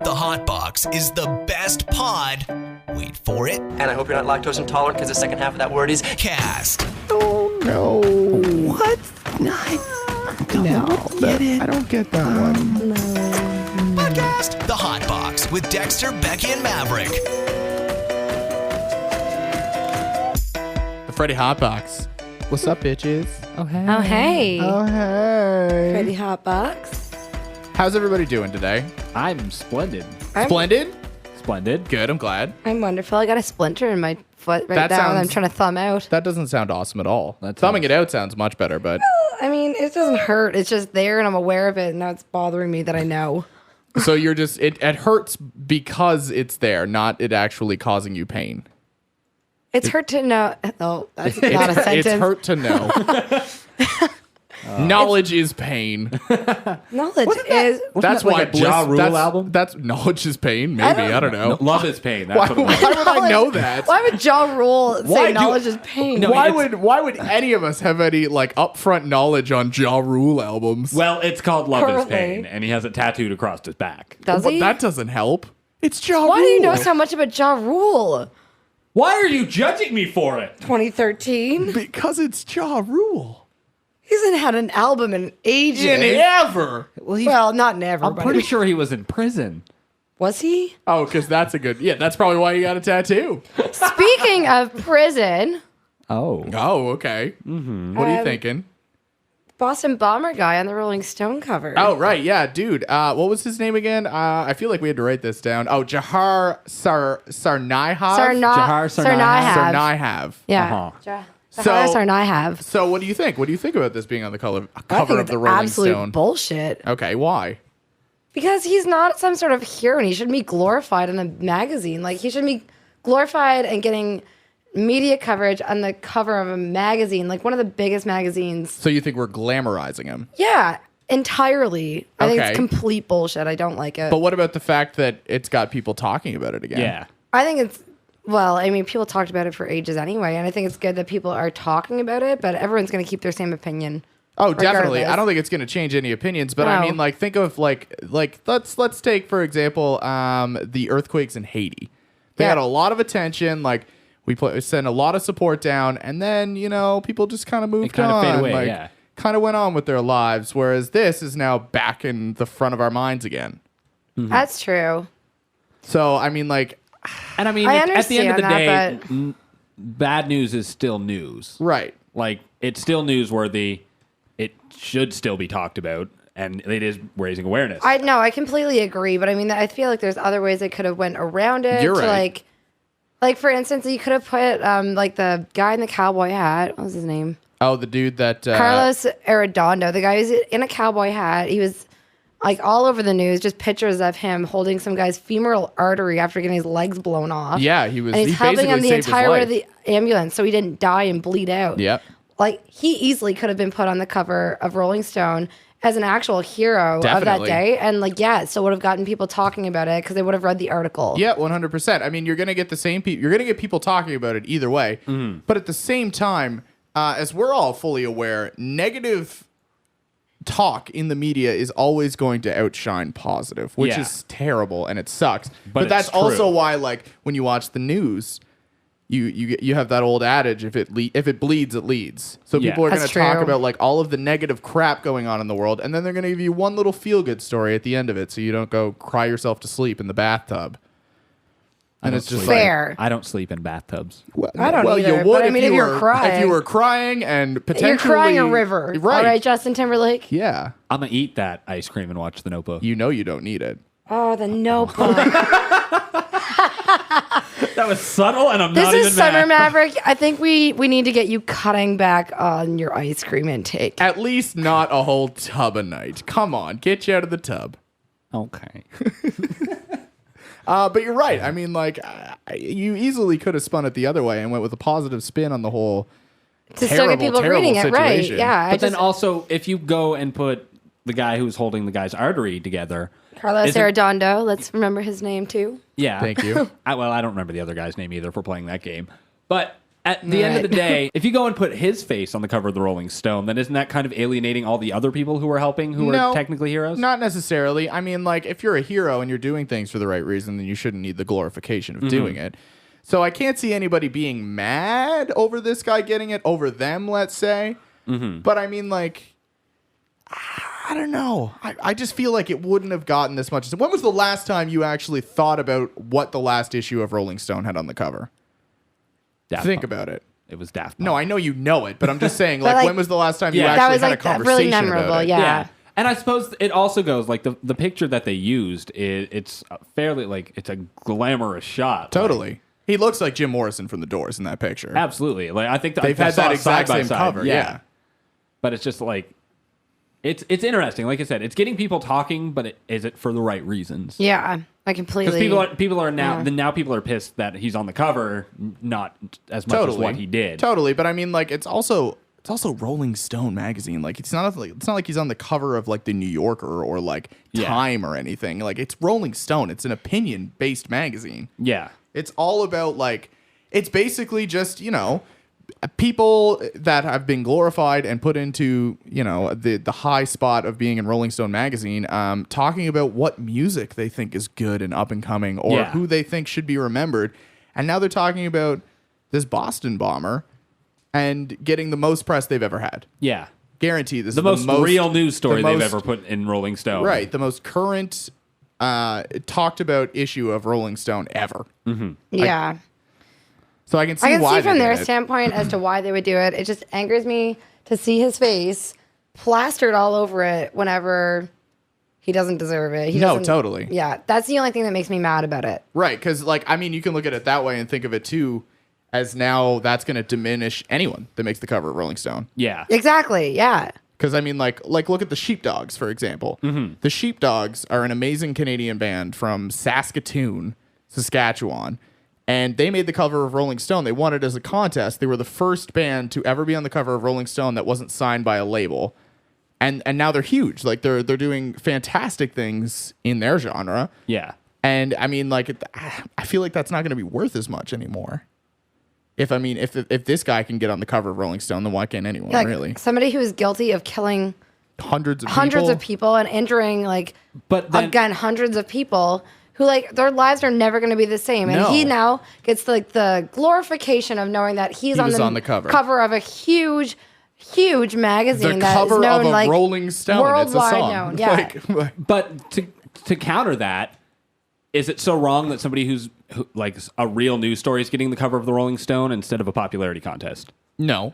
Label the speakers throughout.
Speaker 1: The Hot Box is the best pod. Wait for it.
Speaker 2: And I hope you're not lactose intolerant because the second half of that word is
Speaker 1: Cast.
Speaker 3: Oh, no.
Speaker 4: What?
Speaker 3: I don't get that one.
Speaker 1: Podcast. The Hot Box with Dexter, Becky, and Maverick.
Speaker 5: The Freddy Hot Box.
Speaker 3: What's up, bitches?
Speaker 4: Oh, hey.
Speaker 6: Oh, hey.
Speaker 3: Oh, hey.
Speaker 6: Freddy Hot Box.
Speaker 5: How's everybody doing today?
Speaker 4: I'm splendid.
Speaker 5: Splendid?
Speaker 4: Splendid.
Speaker 5: Good, I'm glad.
Speaker 6: I'm wonderful. I got a splinter in my foot right
Speaker 5: That
Speaker 6: now, and I'm
Speaker 5: sounds-
Speaker 6: trying to thumb out.
Speaker 5: That doesn't sound awesome at all.
Speaker 4: That
Speaker 5: Thumbing
Speaker 4: sounds-
Speaker 5: it out sounds much better, but...
Speaker 6: I mean, it doesn't hurt. It's just there, and I'm aware of it, and now it's bothering me that I know.
Speaker 5: So you're just... It hurts because it's there, not it actually causing you pain.
Speaker 6: It's hurt to know. Oh, that's not a sentence.
Speaker 5: It's hurt to know. Knowledge is pain.
Speaker 6: Knowledge is.
Speaker 5: That's
Speaker 4: that like
Speaker 5: why
Speaker 4: a Ja Rule
Speaker 5: that's,
Speaker 4: album?
Speaker 5: That's knowledge is pain. Maybe I don't know.
Speaker 4: No, love is pain. That's
Speaker 5: Why,
Speaker 4: what it was.
Speaker 5: why would I know that?
Speaker 6: Why would Ja Rule
Speaker 4: Why
Speaker 6: say
Speaker 4: do-
Speaker 6: knowledge is pain?
Speaker 4: No,
Speaker 5: Why
Speaker 4: it's-
Speaker 5: would any of us have any like upfront knowledge on Ja Rule albums?
Speaker 4: Well, it's called Love is
Speaker 6: Currently.
Speaker 4: Pain, and he has it tattooed across his back.
Speaker 6: Does
Speaker 5: But
Speaker 6: he?
Speaker 5: that doesn't help. It's Ja Rule.
Speaker 6: Why do you know so much about Ja Rule?
Speaker 4: Why are you judging me for it?
Speaker 6: 2013?
Speaker 5: Because it's Ja Rule.
Speaker 6: He hasn't had an album in ages.
Speaker 5: Ever.
Speaker 6: Well, not never.
Speaker 4: I'm
Speaker 6: but
Speaker 4: pretty sure he was in prison.
Speaker 6: Was he?
Speaker 5: Oh, because that's a good... Yeah, that's probably why you got a tattoo.
Speaker 6: Speaking of prison,
Speaker 4: Oh.
Speaker 5: Oh, okay. What are you thinking?
Speaker 6: Boston Bomber guy on the Rolling Stone cover.
Speaker 5: Oh, right. Yeah, dude. What was his name again? I feel like we had to write this down. Oh, Jahar Sarnaihab?
Speaker 4: Jahar Sarnaihab.
Speaker 5: Sarnaihab.
Speaker 6: Yeah.
Speaker 4: Uh-huh.
Speaker 6: Sarnaihab.
Speaker 5: So what do you think? What do you think about this being on the cover
Speaker 6: I think
Speaker 5: of
Speaker 6: it's
Speaker 5: the Rolling
Speaker 6: absolute
Speaker 5: Stone?
Speaker 6: bullshit.
Speaker 5: Okay, why?
Speaker 6: Because he's not some sort of hero and he shouldn't be glorified in a magazine. Like, he should be glorified and getting media coverage on the cover of a magazine, like one of the biggest magazines.
Speaker 5: So you think we're glamorizing him?
Speaker 6: Yeah, entirely. I think
Speaker 5: Okay.
Speaker 6: it's complete bullshit. I don't like it.
Speaker 5: But what about the fact that it's got people talking about it again?
Speaker 4: Yeah.
Speaker 6: I think it's, well, I mean, people talked about it for ages anyway, and I think it's good that people are talking about it, but everyone's going to keep their same opinion.
Speaker 5: Oh, definitely.
Speaker 6: regardless.
Speaker 5: I don't think it's going to change any opinions, but I
Speaker 6: No.
Speaker 5: mean, like, think of like let's take for example, the earthquakes in Haiti. They
Speaker 6: Yeah.
Speaker 5: had a lot of attention. Like, we sent a lot of support down, and then people just kind of moved
Speaker 4: kind of
Speaker 5: on.
Speaker 4: fade away,
Speaker 5: like,
Speaker 4: yeah.
Speaker 5: kind of went on with their lives. Whereas this is now back in the front of our minds again.
Speaker 6: That's true.
Speaker 5: So I mean, like,
Speaker 4: And I mean,
Speaker 6: I
Speaker 4: at the end of the day,
Speaker 6: understand that,
Speaker 4: bad news is still news.
Speaker 5: right.
Speaker 4: Like, it's still newsworthy. It should still be talked about, and it is raising awareness.
Speaker 6: I completely agree, but I mean, I feel like there's other ways they could have went around it.
Speaker 5: You're
Speaker 6: to
Speaker 5: right.
Speaker 6: Like for instance, you could have put like the guy in the cowboy hat. What was his name?
Speaker 5: Oh, the dude that
Speaker 6: Carlos Arredondo. The guy who's in a cowboy hat. He was like all over the news, just pictures of him holding some guy's femoral artery after getting his legs blown off.
Speaker 5: Yeah, he was.
Speaker 6: And he's
Speaker 5: he
Speaker 6: helping him
Speaker 5: basically
Speaker 6: the
Speaker 5: saved his
Speaker 6: entire way of
Speaker 5: life.
Speaker 6: the ambulance so he didn't die and bleed out.
Speaker 5: Yep.
Speaker 6: Like, he easily could have been put on the cover of Rolling Stone as an actual hero
Speaker 5: Definitely.
Speaker 6: of that day. And, like, yeah, it still would have gotten people talking about it because they would have read the article.
Speaker 5: Yeah, 100%. I mean, you're going to get the same people. You're going to get people talking about it either way. But at the same time, as we're all fully aware, negative talk in the media is always going to outshine positive, which
Speaker 4: Yeah.
Speaker 5: is terrible and it sucks.
Speaker 4: But
Speaker 5: But that's
Speaker 4: it's true.
Speaker 5: also why, like, when you watch the news, you have that old adage: if it bleeds, it leads. So
Speaker 4: Yeah.
Speaker 5: people are going to
Speaker 6: That's
Speaker 5: talk
Speaker 6: true.
Speaker 5: about like all of the negative crap going on in the world, and then they're going to give you one little feel good story at the end of it, so you don't go cry yourself to sleep in the bathtub. And it's just
Speaker 6: Fair.
Speaker 4: I don't sleep in bathtubs.
Speaker 5: Like,
Speaker 6: I don't
Speaker 5: well,
Speaker 6: either,
Speaker 5: you would
Speaker 6: but I mean, if you're
Speaker 5: were,
Speaker 6: crying-
Speaker 5: if you were crying and potentially
Speaker 6: You're crying a river.
Speaker 5: right?
Speaker 6: All right, Justin Timberlake?
Speaker 5: Yeah,
Speaker 4: I'm going to eat that ice cream and watch The Notebook.
Speaker 5: you know you don't need it.
Speaker 6: Oh, the notebook.
Speaker 4: That was subtle, and I'm
Speaker 6: This
Speaker 4: not
Speaker 6: is
Speaker 4: even
Speaker 6: Summer
Speaker 4: mad.
Speaker 6: Maverick. I think we need to get you cutting back on your ice cream intake.
Speaker 5: At least not a whole tub a night. Come on, get you out of the tub.
Speaker 4: Okay.
Speaker 5: But you're right. I mean, like, you easily could have spun it the other way and went with a positive spin on the whole
Speaker 6: To still get people
Speaker 5: terrible
Speaker 6: reading it, right?
Speaker 5: situation.
Speaker 6: Yeah.
Speaker 4: But then also, if you go and put the guy who's holding the guy's artery together,
Speaker 6: Carlos
Speaker 4: isn't-
Speaker 6: Arredondo. Let's remember his name too.
Speaker 4: yeah.
Speaker 5: Thank you.
Speaker 4: I don't remember the other guy's name either if we're playing that game. But At the end of the day, if you go and put his face on the cover of the Rolling Stone, then isn't that kind of alienating all the other people who are helping, who are technically heroes?
Speaker 5: Not necessarily. I mean, like, if you're a hero and you're doing things for the right reason, then you shouldn't need the glorification of doing it. So I can't see anybody being mad over this guy getting it over them, let's say. But I mean, like, I don't know. I just feel like it wouldn't have gotten this much. When was the last time you actually thought about what the last issue of Rolling Stone had on the cover? Think about it.
Speaker 4: It was Daft Punk.
Speaker 5: No, I know you know it, but I'm just saying, like, when was the last time you
Speaker 6: that
Speaker 5: actually
Speaker 6: was
Speaker 5: had
Speaker 6: like
Speaker 5: a conversation
Speaker 6: really memorable,
Speaker 5: about it?
Speaker 6: yeah.
Speaker 4: And I suppose it also goes, like, the picture that they used, it's fairly, like, it's a glamorous shot.
Speaker 5: Totally.
Speaker 4: Like,
Speaker 5: He looks like Jim Morrison from The Doors in that picture.
Speaker 4: absolutely. Like, I think
Speaker 5: They've
Speaker 4: I
Speaker 5: had
Speaker 4: saw
Speaker 5: that
Speaker 4: it
Speaker 5: exact
Speaker 4: side by
Speaker 5: same
Speaker 4: side.
Speaker 5: cover, yeah.
Speaker 4: But it's just like, it's interesting. Like I said, it's getting people talking, but is it for the right reasons?
Speaker 6: Yeah, I completely.
Speaker 4: Because people are now now people are pissed that he's on the cover, not as much as what he did.
Speaker 5: Totally, but I mean, like, it's also Rolling Stone magazine. Like, it's not like he's on the cover of, like, the New Yorker or like Time or anything. Like, it's Rolling Stone. It's an opinion based magazine.
Speaker 4: Yeah,
Speaker 5: it's all about, like, it's basically just, you know, people that have been glorified and put into, you know, the high spot of being in Rolling Stone magazine, talking about what music they think is good and up and coming, or who they think should be remembered. And now they're talking about this Boston bomber and getting the most press they've ever had.
Speaker 4: Yeah,
Speaker 5: Guaranteed. This
Speaker 4: the
Speaker 5: is
Speaker 4: most real news story they've ever put in Rolling Stone.
Speaker 5: Right, the most current talked about issue of Rolling Stone ever.
Speaker 6: Yeah.
Speaker 5: So I can see
Speaker 6: I can
Speaker 5: why
Speaker 6: see from
Speaker 5: they
Speaker 6: their
Speaker 5: did it.
Speaker 6: standpoint as to why they would do it. It just angers me to see his face plastered all over it whenever he doesn't deserve it. He
Speaker 5: No,
Speaker 6: doesn't-
Speaker 5: totally.
Speaker 6: Yeah, that's the only thing that makes me mad about it.
Speaker 5: Right, because, like, I mean, you can look at it that way and think of it too as now that's going to diminish anyone that makes the cover of Rolling Stone.
Speaker 4: Yeah,
Speaker 6: Exactly. Yeah.
Speaker 5: Because, I mean, like look at the Sheepdogs, for example. The Sheepdogs are an amazing Canadian band from Saskatoon, Saskatchewan. And they made the cover of Rolling Stone. They won it as a contest. They were the first band to ever be on the cover of Rolling Stone that wasn't signed by a label. And now they're huge. Like, they're doing fantastic things in their genre.
Speaker 4: yeah.
Speaker 5: And I mean, like, I feel like that's not going to be worth as much anymore. If this guy can get on the cover of Rolling Stone, then why can't anyone,
Speaker 6: Like
Speaker 5: really?
Speaker 6: somebody who is guilty of killing
Speaker 5: Hundreds
Speaker 6: hundreds of people and injuring, like,
Speaker 4: But then,
Speaker 6: again, hundreds of people who, like, their lives are never going to be the same. And
Speaker 5: No.
Speaker 6: he now gets, like, the glorification of knowing that he
Speaker 5: was
Speaker 6: on
Speaker 5: on the cover.
Speaker 6: of a huge magazine
Speaker 5: The
Speaker 6: that
Speaker 5: cover
Speaker 6: is known,
Speaker 5: of a
Speaker 6: like,
Speaker 5: Rolling Stone.
Speaker 6: worldwide
Speaker 5: it's a song.
Speaker 6: known. Yeah.
Speaker 5: Like,
Speaker 4: but to counter that, is it so wrong that somebody who like a real news story is getting the cover of the Rolling Stone instead of a popularity contest?
Speaker 5: no.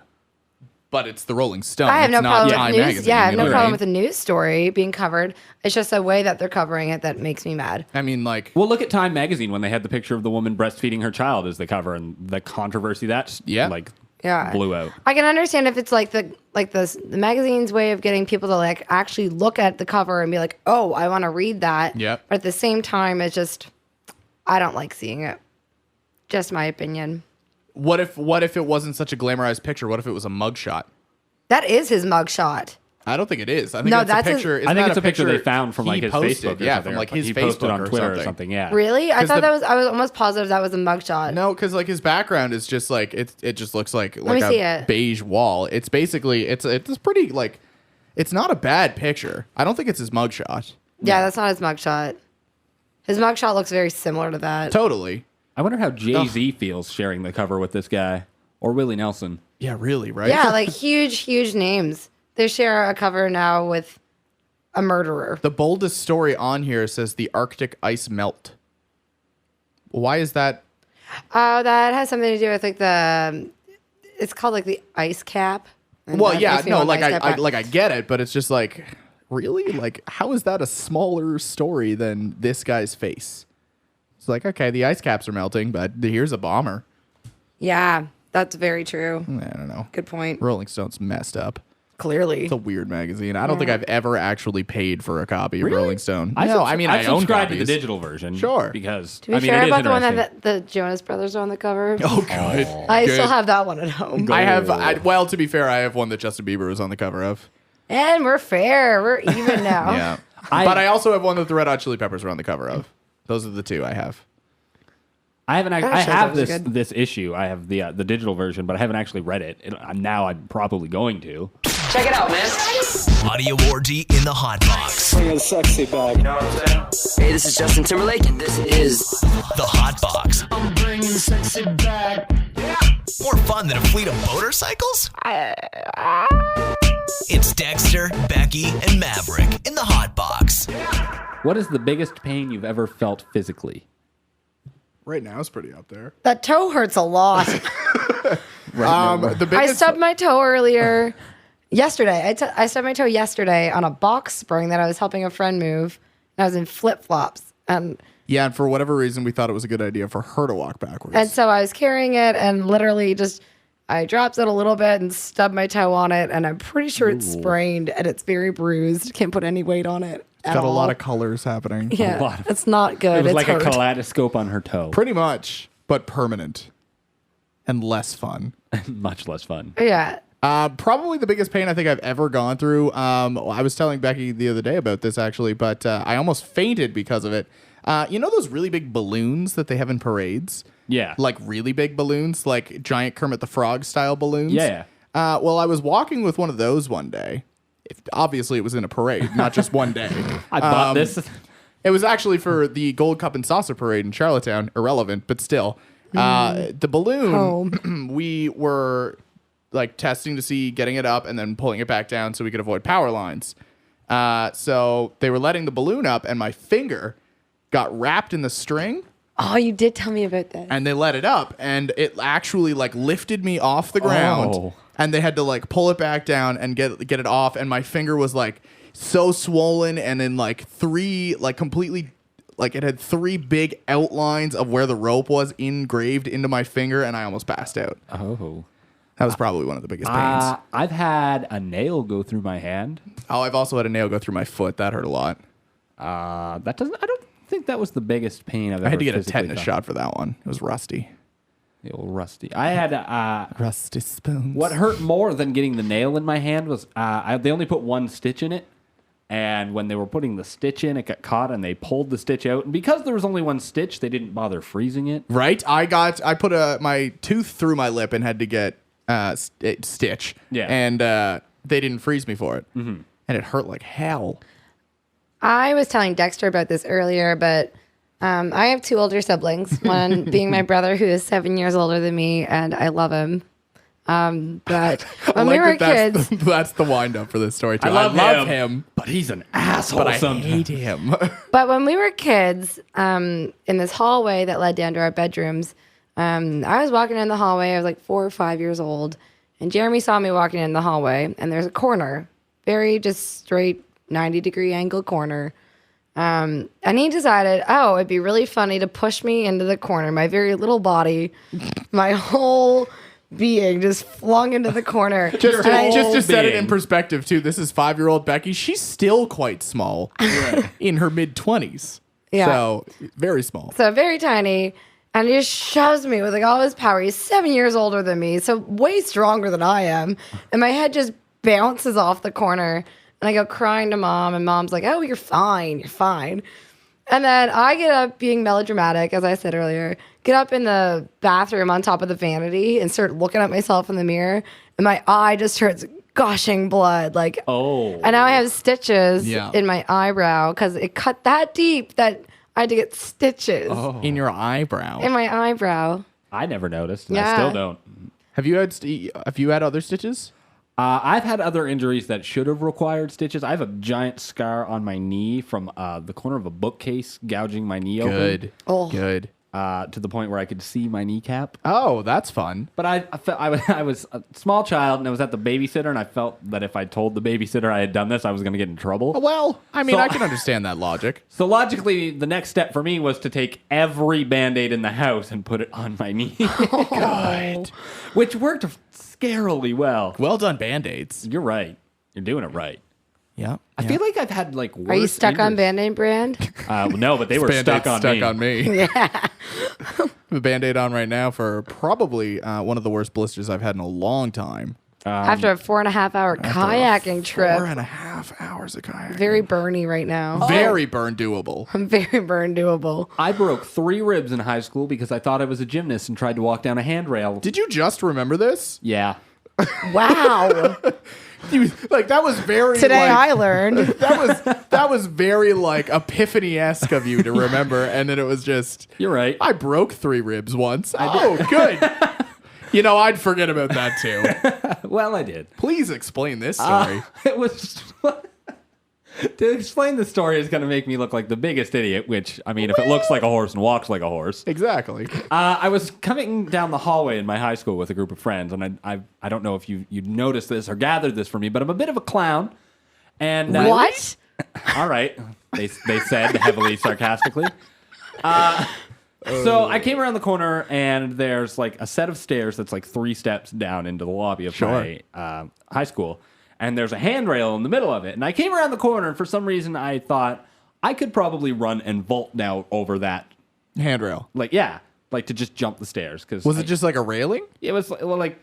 Speaker 5: But it's the Rolling Stone.
Speaker 6: I have
Speaker 5: it's
Speaker 6: no
Speaker 5: not
Speaker 6: problem
Speaker 5: Time
Speaker 6: with news.
Speaker 5: magazine.
Speaker 6: Yeah, I have
Speaker 5: you
Speaker 6: no
Speaker 5: know what I
Speaker 6: problem
Speaker 5: mean?
Speaker 6: with the news story being covered. It's just the way that they're covering it that makes me mad.
Speaker 5: I mean, like,
Speaker 4: Well, look at Time magazine when they had the picture of the woman breastfeeding her child as the cover, and the controversy that
Speaker 6: Yeah.
Speaker 4: blew out.
Speaker 6: I can understand if it's like the magazine's way of getting people to, like, actually look at the cover and be like, oh, I want to read that.
Speaker 5: Yep.
Speaker 6: But at the same time, it's just, I don't like seeing it. Just my opinion.
Speaker 5: what if it wasn't such a glamorized picture? What if it was a mugshot?
Speaker 6: That is his mugshot.
Speaker 5: I don't think it is. I think
Speaker 6: No,
Speaker 5: that's
Speaker 6: that's
Speaker 5: a
Speaker 6: his-
Speaker 5: picture.
Speaker 4: I
Speaker 5: isn't
Speaker 4: think
Speaker 5: that
Speaker 4: it's a picture they
Speaker 5: picture
Speaker 4: found from,
Speaker 5: he
Speaker 4: like, his
Speaker 5: posted?
Speaker 4: Facebook. Or
Speaker 5: Yeah,
Speaker 4: something,
Speaker 5: from, like,
Speaker 4: or
Speaker 5: his
Speaker 4: he
Speaker 5: Facebook
Speaker 4: posted on
Speaker 5: or
Speaker 4: Twitter
Speaker 5: something.
Speaker 4: or something. Yeah,
Speaker 6: Really? I
Speaker 5: 'Cause
Speaker 6: thought
Speaker 5: the-
Speaker 6: I was almost positive that was a mugshot.
Speaker 5: No, because, like, his background is just like it just looks like
Speaker 6: me see
Speaker 5: a
Speaker 6: it.
Speaker 5: beige wall. It's basically it's pretty, like, it's not a bad picture. I don't think it's his mugshot.
Speaker 6: Yeah, that's not his mugshot. His mugshot looks very similar to that.
Speaker 5: Totally.
Speaker 4: I wonder how Jay-Z feels sharing the cover with this guy or Willie Nelson.
Speaker 5: Yeah, really, right?
Speaker 6: Yeah, like huge names. They share a cover now with a murderer.
Speaker 5: The boldest story on here says the Arctic ice melt. Why is that?
Speaker 6: That has something to do with, like, it's called, like, the ice cap. And
Speaker 5: Well,
Speaker 6: that
Speaker 5: yeah,
Speaker 6: makes me
Speaker 5: no,
Speaker 6: want
Speaker 5: like
Speaker 6: ice cap back.
Speaker 5: I get it, but it's just like, really? Like, how is that a smaller story than this guy's face? It's like, okay, the ice caps are melting, but here's a bomber.
Speaker 6: Yeah, that's very true.
Speaker 5: I don't know.
Speaker 6: Good point.
Speaker 5: Rolling Stone's messed up.
Speaker 6: Clearly.
Speaker 5: It's a weird magazine. I don't think I've ever actually paid for a copy of Rolling Stone.
Speaker 4: I
Speaker 5: No, I mean, I own
Speaker 4: subscribed to the
Speaker 5: copies.
Speaker 4: digital version.
Speaker 5: Sure.
Speaker 4: Because
Speaker 6: To be
Speaker 4: I mean,
Speaker 6: fair
Speaker 4: it is
Speaker 6: about the one
Speaker 4: interesting.
Speaker 6: that the Jonas Brothers are on the cover.
Speaker 5: Oh, good.
Speaker 6: I
Speaker 5: Good.
Speaker 6: still have that one at home.
Speaker 5: Well, to be fair, I have one that Justin Bieber was on the cover of.
Speaker 6: And we're fair. We're even now.
Speaker 5: Yeah. But I also have one that the Red Hot Chili Peppers were on the cover of. Those are the two I have.
Speaker 4: I haven't.
Speaker 6: I'm
Speaker 4: I
Speaker 6: not sure
Speaker 4: have
Speaker 6: those
Speaker 4: this
Speaker 6: are good.
Speaker 4: this issue. I have the digital version, but I haven't actually read it. Now I'm probably going to.
Speaker 2: Check it out, man.
Speaker 1: Audio orgy in the Hot Box.
Speaker 7: Bring a sexy back. You know what I'm saying?
Speaker 2: Hey, this is Justin Timberlake, and this is
Speaker 1: The Hot Box.
Speaker 7: I'm bringing sexy back.
Speaker 1: More fun than a fleet of motorcycles? It's Dexter, Becky, and Maverick in the Hot Box.
Speaker 4: What is the biggest pain you've ever felt physically?
Speaker 5: Right now, it's pretty up there.
Speaker 6: That toe hurts a lot.
Speaker 5: The
Speaker 6: I
Speaker 5: biggest
Speaker 6: stubbed my toe earlier. Yesterday, I stubbed my toe yesterday on a box spring that I was helping a friend move. And I was in flip flops, and
Speaker 5: and for whatever reason, we thought it was a good idea for her to walk backwards.
Speaker 6: so I was carrying it, and literally I dropped it a little bit and stubbed my toe on it, and I'm pretty sure it's sprained and it's very bruised. Can't put any weight on it.
Speaker 5: It's got a lot of colors happening.
Speaker 6: Yeah, it's not good.
Speaker 4: It was
Speaker 6: It's
Speaker 4: like
Speaker 6: hurt.
Speaker 4: a kaleidoscope on her toe.
Speaker 5: Pretty much, but permanent and less fun.
Speaker 4: Much less fun.
Speaker 6: Yeah.
Speaker 5: Probably the biggest pain I think I've ever gone through. I was telling Becky the other day about this actually, but I almost fainted because of it. You know those really big balloons that they have in parades?
Speaker 4: Yeah.
Speaker 5: Like really big balloons, like giant Kermit the Frog style balloons?
Speaker 4: Yeah.
Speaker 5: Well, I was walking with one of those one day. Obviously, it was in a parade, not just one day.
Speaker 4: I bought this.
Speaker 5: It was actually for the Gold Cup and Saucer Parade in Charlottetown. Irrelevant, but still. The balloon, we were like testing to see getting it up and then pulling it back down so we could avoid power lines. So they were letting the balloon up and my finger got wrapped in the string
Speaker 6: Oh, you did tell me about that.
Speaker 5: and they let it up and it actually like lifted me off the ground
Speaker 4: Oh.
Speaker 5: and they had to like pull it back down and get it off and my finger was like so swollen and in like three like completely like it had three big outlines of where the rope was engraved into my finger and I almost passed out.
Speaker 4: Oh.
Speaker 5: That was probably one of the biggest pains.
Speaker 4: I've had a nail go through my hand.
Speaker 5: Oh, I've also had a nail go through my foot. That hurt a lot.
Speaker 4: That doesn't. I don't think that was the biggest pain I've ever.
Speaker 5: I had to get a
Speaker 4: physically
Speaker 5: tetanus
Speaker 4: felt.
Speaker 5: shot for that one. It was rusty.
Speaker 4: The old rusty. I had.
Speaker 5: Rusty spoons.
Speaker 4: What hurt more than getting the nail in my hand was they only put one stitch in it, and when they were putting the stitch in, it got caught, and they pulled the stitch out. And because there was only one stitch, they didn't bother freezing it.
Speaker 5: Right? I put my tooth through my lip and had to get stitch.
Speaker 4: Yeah.
Speaker 5: And they didn't freeze me for it. Mm-hmm. And it hurt like hell.
Speaker 6: I was telling Dexter about this earlier, but I have two older siblings. One being my brother, who is 7 years older than me, and I love him. But when we were kids,
Speaker 5: That's the wind up for this story, too.
Speaker 4: I love
Speaker 5: him.
Speaker 4: but he's an asshole.
Speaker 5: But I
Speaker 4: sometimes.
Speaker 5: hate him.
Speaker 6: but when we were kids, in this hallway that led down to our bedrooms, I was walking in the hallway. I was like 4 or 5 years old, and Jeremy saw me walking in the hallway, and there's a corner, very just straight 90-degree angle corner. And he decided, it'd be really funny to push me into the corner. My very little body, my whole being just flung into the corner.
Speaker 5: Just
Speaker 6: And
Speaker 5: to set it in
Speaker 4: being.
Speaker 5: perspective, too, this is 5-year-old Becky. She's still quite small in her mid-20s.
Speaker 6: Yeah.
Speaker 5: So, very small.
Speaker 6: So very tiny. And he just shoves me with like all his power. He's 7 years older than me, so way stronger than I am. And my head just bounces off the corner. And I go crying to mom, and mom's like, "Oh, you're fine. You're fine." And then I get up being melodramatic, as I said earlier, get up in the bathroom on top of the vanity and start looking at myself in the mirror. And my eye just starts gushing blood. Like,
Speaker 4: Oh.
Speaker 6: and now I have stitches
Speaker 5: Yeah.
Speaker 6: in my eyebrow because it cut that deep that I had to get stitches
Speaker 5: In your eyebrow.
Speaker 6: in my eyebrow.
Speaker 4: I never noticed, and I
Speaker 6: Yeah.
Speaker 4: still don't.
Speaker 5: Have you had other stitches?
Speaker 4: I've had other injuries that should have required stitches. I have a giant scar on my knee from the corner of a bookcase gouging my knee open.
Speaker 6: Oh.
Speaker 5: Good.
Speaker 4: To the point where I could see my kneecap.
Speaker 5: Oh, that's fun.
Speaker 4: But I was a small child, and I was at the babysitter, and I felt that if I told the babysitter I had done this, I was going to get in trouble.
Speaker 5: Well, I mean,
Speaker 4: So-
Speaker 5: I can understand that logic.
Speaker 4: So logically, the next step for me was to take every Band-Aid in the house and put it on my knee.
Speaker 5: Good.
Speaker 4: Which worked scarily well.
Speaker 5: Well done, Band-Aids.
Speaker 4: You're right. You're doing it right.
Speaker 5: Yeah.
Speaker 4: I feel like I've had like worse
Speaker 6: Are you stuck on
Speaker 4: injuries.
Speaker 6: Band-Aid brand?
Speaker 4: No, but they were stuck on me.
Speaker 5: me. Yeah. I have a Band-Aid on right now for probably one of the worst blisters I've had in a long time.
Speaker 6: After a 4.5 hour kayaking trip.
Speaker 5: 4.5 hour hours of kayaking.
Speaker 6: Very burny right now.
Speaker 5: Very burn doable.
Speaker 6: I'm very burn doable.
Speaker 4: I broke 3 ribs in high school because I thought I was a gymnast and tried to walk down a handrail.
Speaker 5: Did you just remember this?
Speaker 4: Yeah.
Speaker 6: Wow.
Speaker 5: That was very
Speaker 6: Today
Speaker 5: like,
Speaker 6: I learned.
Speaker 5: that was very like epiphany-esque of you to remember, and then it was just
Speaker 4: You're right.
Speaker 5: I broke 3 ribs once. Oh, good. I'd forget about that too.
Speaker 4: Well, I did.
Speaker 5: Please explain this story.
Speaker 4: It was... To explain the story is going to make me look like the biggest idiot, which, I mean, if it looks like a horse and walks like a horse.
Speaker 5: Exactly.
Speaker 4: I was coming down the hallway in my high school with a group of friends, and I don't know if you'd noticed this or gathered this from me, but I'm a bit of a clown. And
Speaker 6: What?
Speaker 4: All right, they said heavily sarcastically. So I came around the corner, and there's like a set of stairs that's like 3 steps down into the lobby of my high school. And there's a handrail in the middle of it. And I came around the corner, and for some reason, I thought I could probably run and vault down over that.
Speaker 5: Handrail.
Speaker 4: Like to just jump the stairs.
Speaker 5: Was it just like a railing?
Speaker 4: It was like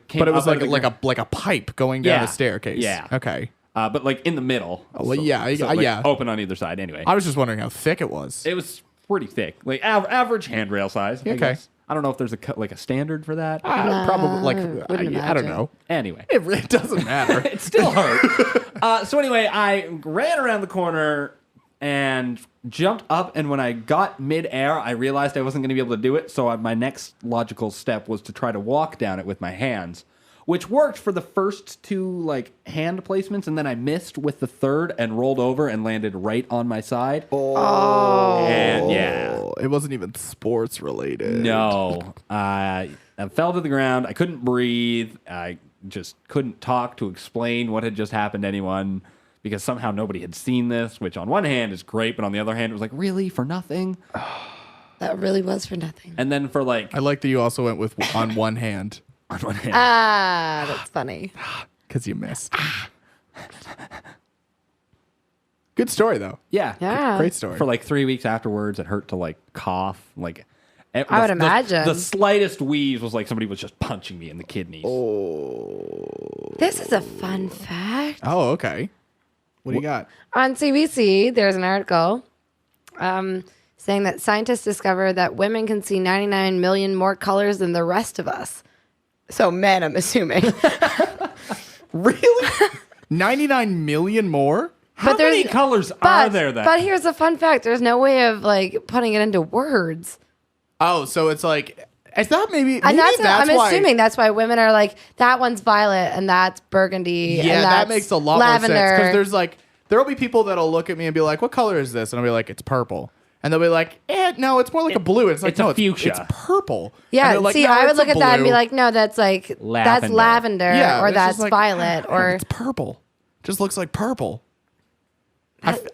Speaker 4: came
Speaker 5: But it was
Speaker 4: up out of
Speaker 5: like a pipe going down a staircase.
Speaker 4: Yeah.
Speaker 5: Okay.
Speaker 4: But like in the middle.
Speaker 5: Well, yeah.
Speaker 4: Open on either side. Anyway,
Speaker 5: I was just wondering how thick it was.
Speaker 4: it was pretty thick, like average handrail size. I
Speaker 5: Okay.
Speaker 4: guess. I don't know if there's a standard for that.
Speaker 5: Probably like
Speaker 6: wouldn't
Speaker 5: I don't
Speaker 6: imagine.
Speaker 5: know.
Speaker 4: Anyway,
Speaker 5: It doesn't matter.
Speaker 4: it still hurt. So anyway, I ran around the corner and jumped up, and when I got midair, I realized I wasn't going to be able to do it. So my next logical step was to try to walk down it with my hands, which worked for the first 2 like hand placements, and then I missed with the third and rolled over and landed right on my side. And yeah,
Speaker 5: It wasn't even sports related.
Speaker 4: no, I fell to the ground. I couldn't breathe. I just couldn't talk to explain what had just happened to anyone because somehow nobody had seen this, which on one hand is great, but on the other hand, it was like, really? For nothing?
Speaker 6: That really was for nothing.
Speaker 4: And then for like...
Speaker 5: I like that you also went with on one hand
Speaker 4: on one hand.
Speaker 6: That's funny.
Speaker 5: because you missed. Good story though.
Speaker 6: Yeah.
Speaker 5: Great story.
Speaker 4: For like 3 weeks afterwards, it hurt to like cough. Like
Speaker 6: I would imagine.
Speaker 4: The slightest wheeze was like somebody was just punching me in the kidneys.
Speaker 6: This is a fun fact.
Speaker 5: Oh, okay. What do you got?
Speaker 6: On CBC, there's an article saying that scientists discovered that women can see 99 million more colors than the rest of us. So men, I'm assuming.
Speaker 5: Really? 99 million more?
Speaker 4: How many colors are there then?
Speaker 6: But here's a fun fact. There's no way of like putting it into words.
Speaker 5: Oh, so it's like, is that maybe
Speaker 6: And that's I'm
Speaker 5: why,
Speaker 6: assuming that's why women are like, that one's violet and that's burgundy.
Speaker 5: Yeah,
Speaker 6: and
Speaker 5: that
Speaker 6: that's
Speaker 5: makes a lot
Speaker 6: lavender.
Speaker 5: more sense. Because there's like, there'll be people that'll look at me and be like, what color is this? And I'll be like, it's purple. And they'll be like, no, it's more like a blue. It's like,
Speaker 4: it's a
Speaker 5: no,
Speaker 4: fuchsia.
Speaker 5: It's purple. And
Speaker 6: Yeah,
Speaker 5: they're like,
Speaker 6: see,
Speaker 5: "No,
Speaker 6: I would
Speaker 5: it's
Speaker 6: look
Speaker 5: a
Speaker 6: at that and be
Speaker 5: blue."
Speaker 6: like, no, that's like that's
Speaker 4: Lavender.
Speaker 6: lavender,
Speaker 5: Yeah,
Speaker 6: or
Speaker 5: it's
Speaker 6: that's
Speaker 5: just like,
Speaker 6: violet, or
Speaker 5: it's purple. Just looks like purple.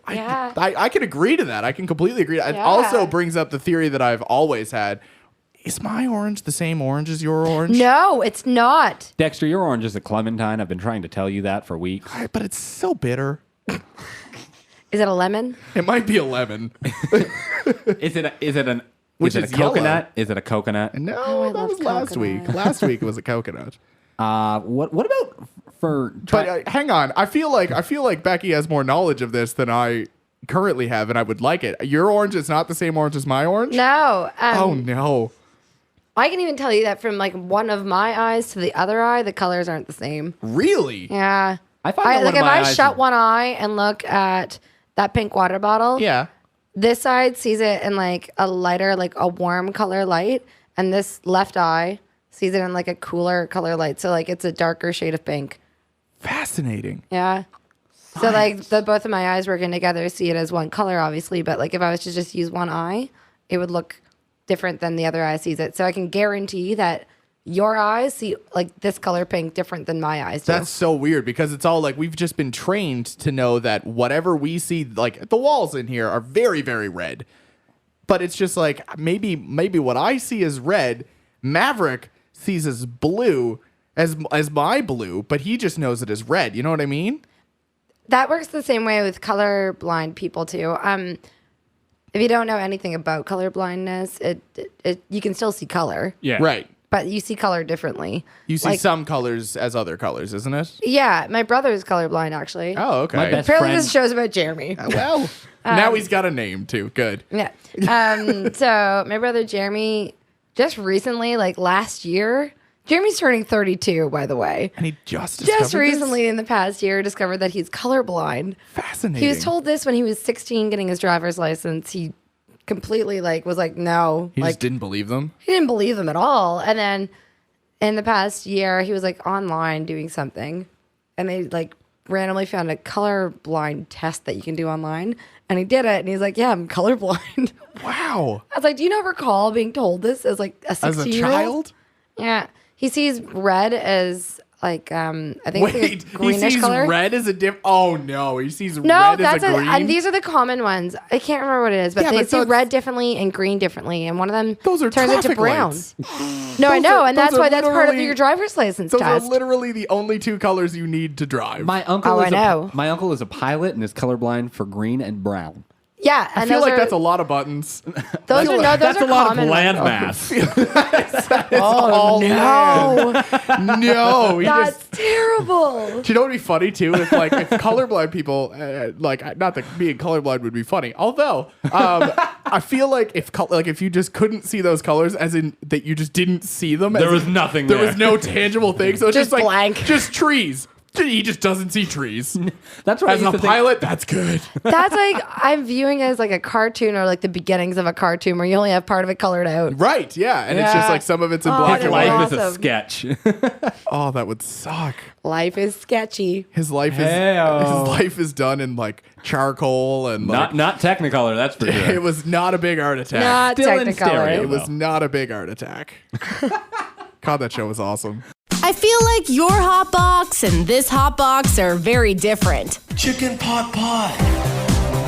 Speaker 6: yeah.
Speaker 5: I can agree to that. I can completely agree. It
Speaker 6: Yeah.
Speaker 5: also brings up the theory that I've always had. Is my orange the same orange as your orange?
Speaker 6: No, it's not.
Speaker 4: Dexter, your orange is a clementine. I've been trying to tell you that for weeks.
Speaker 5: But it's so bitter.
Speaker 6: Is it a lemon?
Speaker 5: It might be a lemon.
Speaker 4: Is it a
Speaker 5: Which
Speaker 4: is it
Speaker 5: is
Speaker 4: a
Speaker 5: yellow.
Speaker 4: coconut? Is it a coconut?
Speaker 5: No,
Speaker 6: Oh, I
Speaker 5: that
Speaker 6: love
Speaker 5: was last
Speaker 6: coconut.
Speaker 5: week. Last week it was a coconut.
Speaker 4: What about for
Speaker 5: But hang on, I feel like Becky has more knowledge of this than I currently have, and I would like it. Your orange is not the same orange as my orange.
Speaker 6: No.
Speaker 5: Oh no.
Speaker 6: I can even tell you that from like one of my eyes to the other eye, the colors aren't the same.
Speaker 5: Really?
Speaker 6: Yeah.
Speaker 4: I find that one
Speaker 6: like
Speaker 4: of
Speaker 6: if
Speaker 4: my
Speaker 6: I
Speaker 4: eyes
Speaker 6: shut
Speaker 4: is-
Speaker 6: one eye and look at that pink water bottle,
Speaker 5: Yeah.
Speaker 6: this side sees it in like a lighter, like a warm color light, and this left eye sees it in like a cooler color light. So like it's a darker shade of pink.
Speaker 5: Fascinating.
Speaker 6: Yeah. So like both of my eyes working together see it as one color, obviously. But like if I was to just use one eye, it would look different than the other eye sees it. So I can guarantee that your eyes see like this color pink different than my eyes do.
Speaker 5: That's so weird because it's all like we've just been trained to know that whatever we see, like the walls in here are very, very red. But it's just like maybe what I see as red, Maverick sees as blue as my blue, but he just knows it as red. You know what I mean?
Speaker 6: That works the same way with colorblind people too. If you don't know anything about color blindness, it you can still see color.
Speaker 4: Yeah.
Speaker 5: Right.
Speaker 6: but you see color differently.
Speaker 5: You see
Speaker 6: Like-
Speaker 5: some colors as other colors, isn't it?
Speaker 6: Yeah, my brother is colorblind actually.
Speaker 5: Oh, okay.
Speaker 4: My best
Speaker 6: Apparently,
Speaker 4: friend.
Speaker 6: this show's about Jeremy.
Speaker 5: Well, now he's got a name too. Good.
Speaker 6: Yeah. So my brother Jeremy, just recently, like last year, Jeremy's turning 32, by the way.
Speaker 5: And he just discovered
Speaker 6: Just
Speaker 5: this?
Speaker 6: recently in the past year, discovered that he's colorblind.
Speaker 5: Fascinating.
Speaker 6: He was told this when he was 16, getting his driver's license. He completely was like, no.
Speaker 5: He
Speaker 6: like,
Speaker 5: just didn't believe them.
Speaker 6: he didn't believe them at all. And then in the past year, he was like online doing something, and they like randomly found a colorblind test that you can do online. And he did it, and he's like, yeah, I'm colorblind.
Speaker 5: Wow.
Speaker 6: I was like, do you not recall being told this as like a 16-year-old?
Speaker 5: As a child?
Speaker 6: Yeah. He sees red as like I think it's
Speaker 5: Wait,
Speaker 6: like a greenish
Speaker 5: he sees
Speaker 6: color.
Speaker 5: red as a Oh no, he sees
Speaker 6: No,
Speaker 5: red
Speaker 6: that's
Speaker 5: as a green.
Speaker 6: and these are the common ones. I can't remember what it is, but
Speaker 5: Yeah,
Speaker 6: they
Speaker 5: but
Speaker 6: see
Speaker 5: those-
Speaker 6: red differently and green differently, and one of them
Speaker 5: Those are
Speaker 6: turns into
Speaker 5: traffic
Speaker 6: brown.
Speaker 5: lights.
Speaker 6: No, I
Speaker 5: Those
Speaker 6: know,
Speaker 5: are-
Speaker 6: and
Speaker 5: those
Speaker 6: that's
Speaker 5: are
Speaker 6: why that's part of
Speaker 5: literally-
Speaker 6: your driver's license
Speaker 5: Those
Speaker 6: test.
Speaker 5: are literally the only two colors you need to drive.
Speaker 4: My uncle
Speaker 6: Oh,
Speaker 4: is
Speaker 6: I know.
Speaker 4: my uncle is a pilot and is colorblind for green and brown.
Speaker 6: Yeah,
Speaker 5: I
Speaker 6: and
Speaker 5: feel
Speaker 6: those
Speaker 5: like
Speaker 6: are
Speaker 5: that's a lot of buttons.
Speaker 6: those are no, those
Speaker 4: That's
Speaker 6: are
Speaker 4: a lot of
Speaker 6: common
Speaker 4: land
Speaker 6: ones.
Speaker 4: mass.
Speaker 5: Oh
Speaker 6: No,
Speaker 5: no, he
Speaker 6: that's
Speaker 5: just.
Speaker 6: terrible.
Speaker 5: Do you know what would be funny too? If colorblind people, like not that being colorblind would be funny. Although, I feel like if you just couldn't see those colors, as in that you just didn't see them,
Speaker 4: There
Speaker 5: as
Speaker 4: was
Speaker 5: in
Speaker 4: nothing
Speaker 5: There
Speaker 4: there.
Speaker 5: was no tangible thing. So it's
Speaker 6: Just
Speaker 5: just like
Speaker 6: blank.
Speaker 5: just trees. He just doesn't see trees.
Speaker 4: That's what I
Speaker 5: As
Speaker 4: used
Speaker 5: a
Speaker 4: to think.
Speaker 5: pilot, that's good.
Speaker 6: That's like I'm viewing it as like a cartoon or like the beginnings of a cartoon where you only have part of it colored out.
Speaker 5: Right? Yeah, and it's just
Speaker 6: Yeah.
Speaker 5: like some of it's in
Speaker 6: Oh,
Speaker 5: black
Speaker 6: that's
Speaker 5: and
Speaker 4: Life
Speaker 5: white.
Speaker 4: is a
Speaker 6: awesome.
Speaker 4: sketch.
Speaker 5: Oh, that would suck.
Speaker 6: Life is sketchy.
Speaker 5: His life is done in like charcoal and like,
Speaker 4: not Technicolor, that's for sure.
Speaker 5: it was not a big art attack.
Speaker 6: Not
Speaker 4: Still in
Speaker 6: Technicolor.
Speaker 4: stereo.
Speaker 5: It was not a big art attack. God, that show was awesome.
Speaker 8: I feel like your hot box and this hot box are very different,
Speaker 1: Chicken pot pie.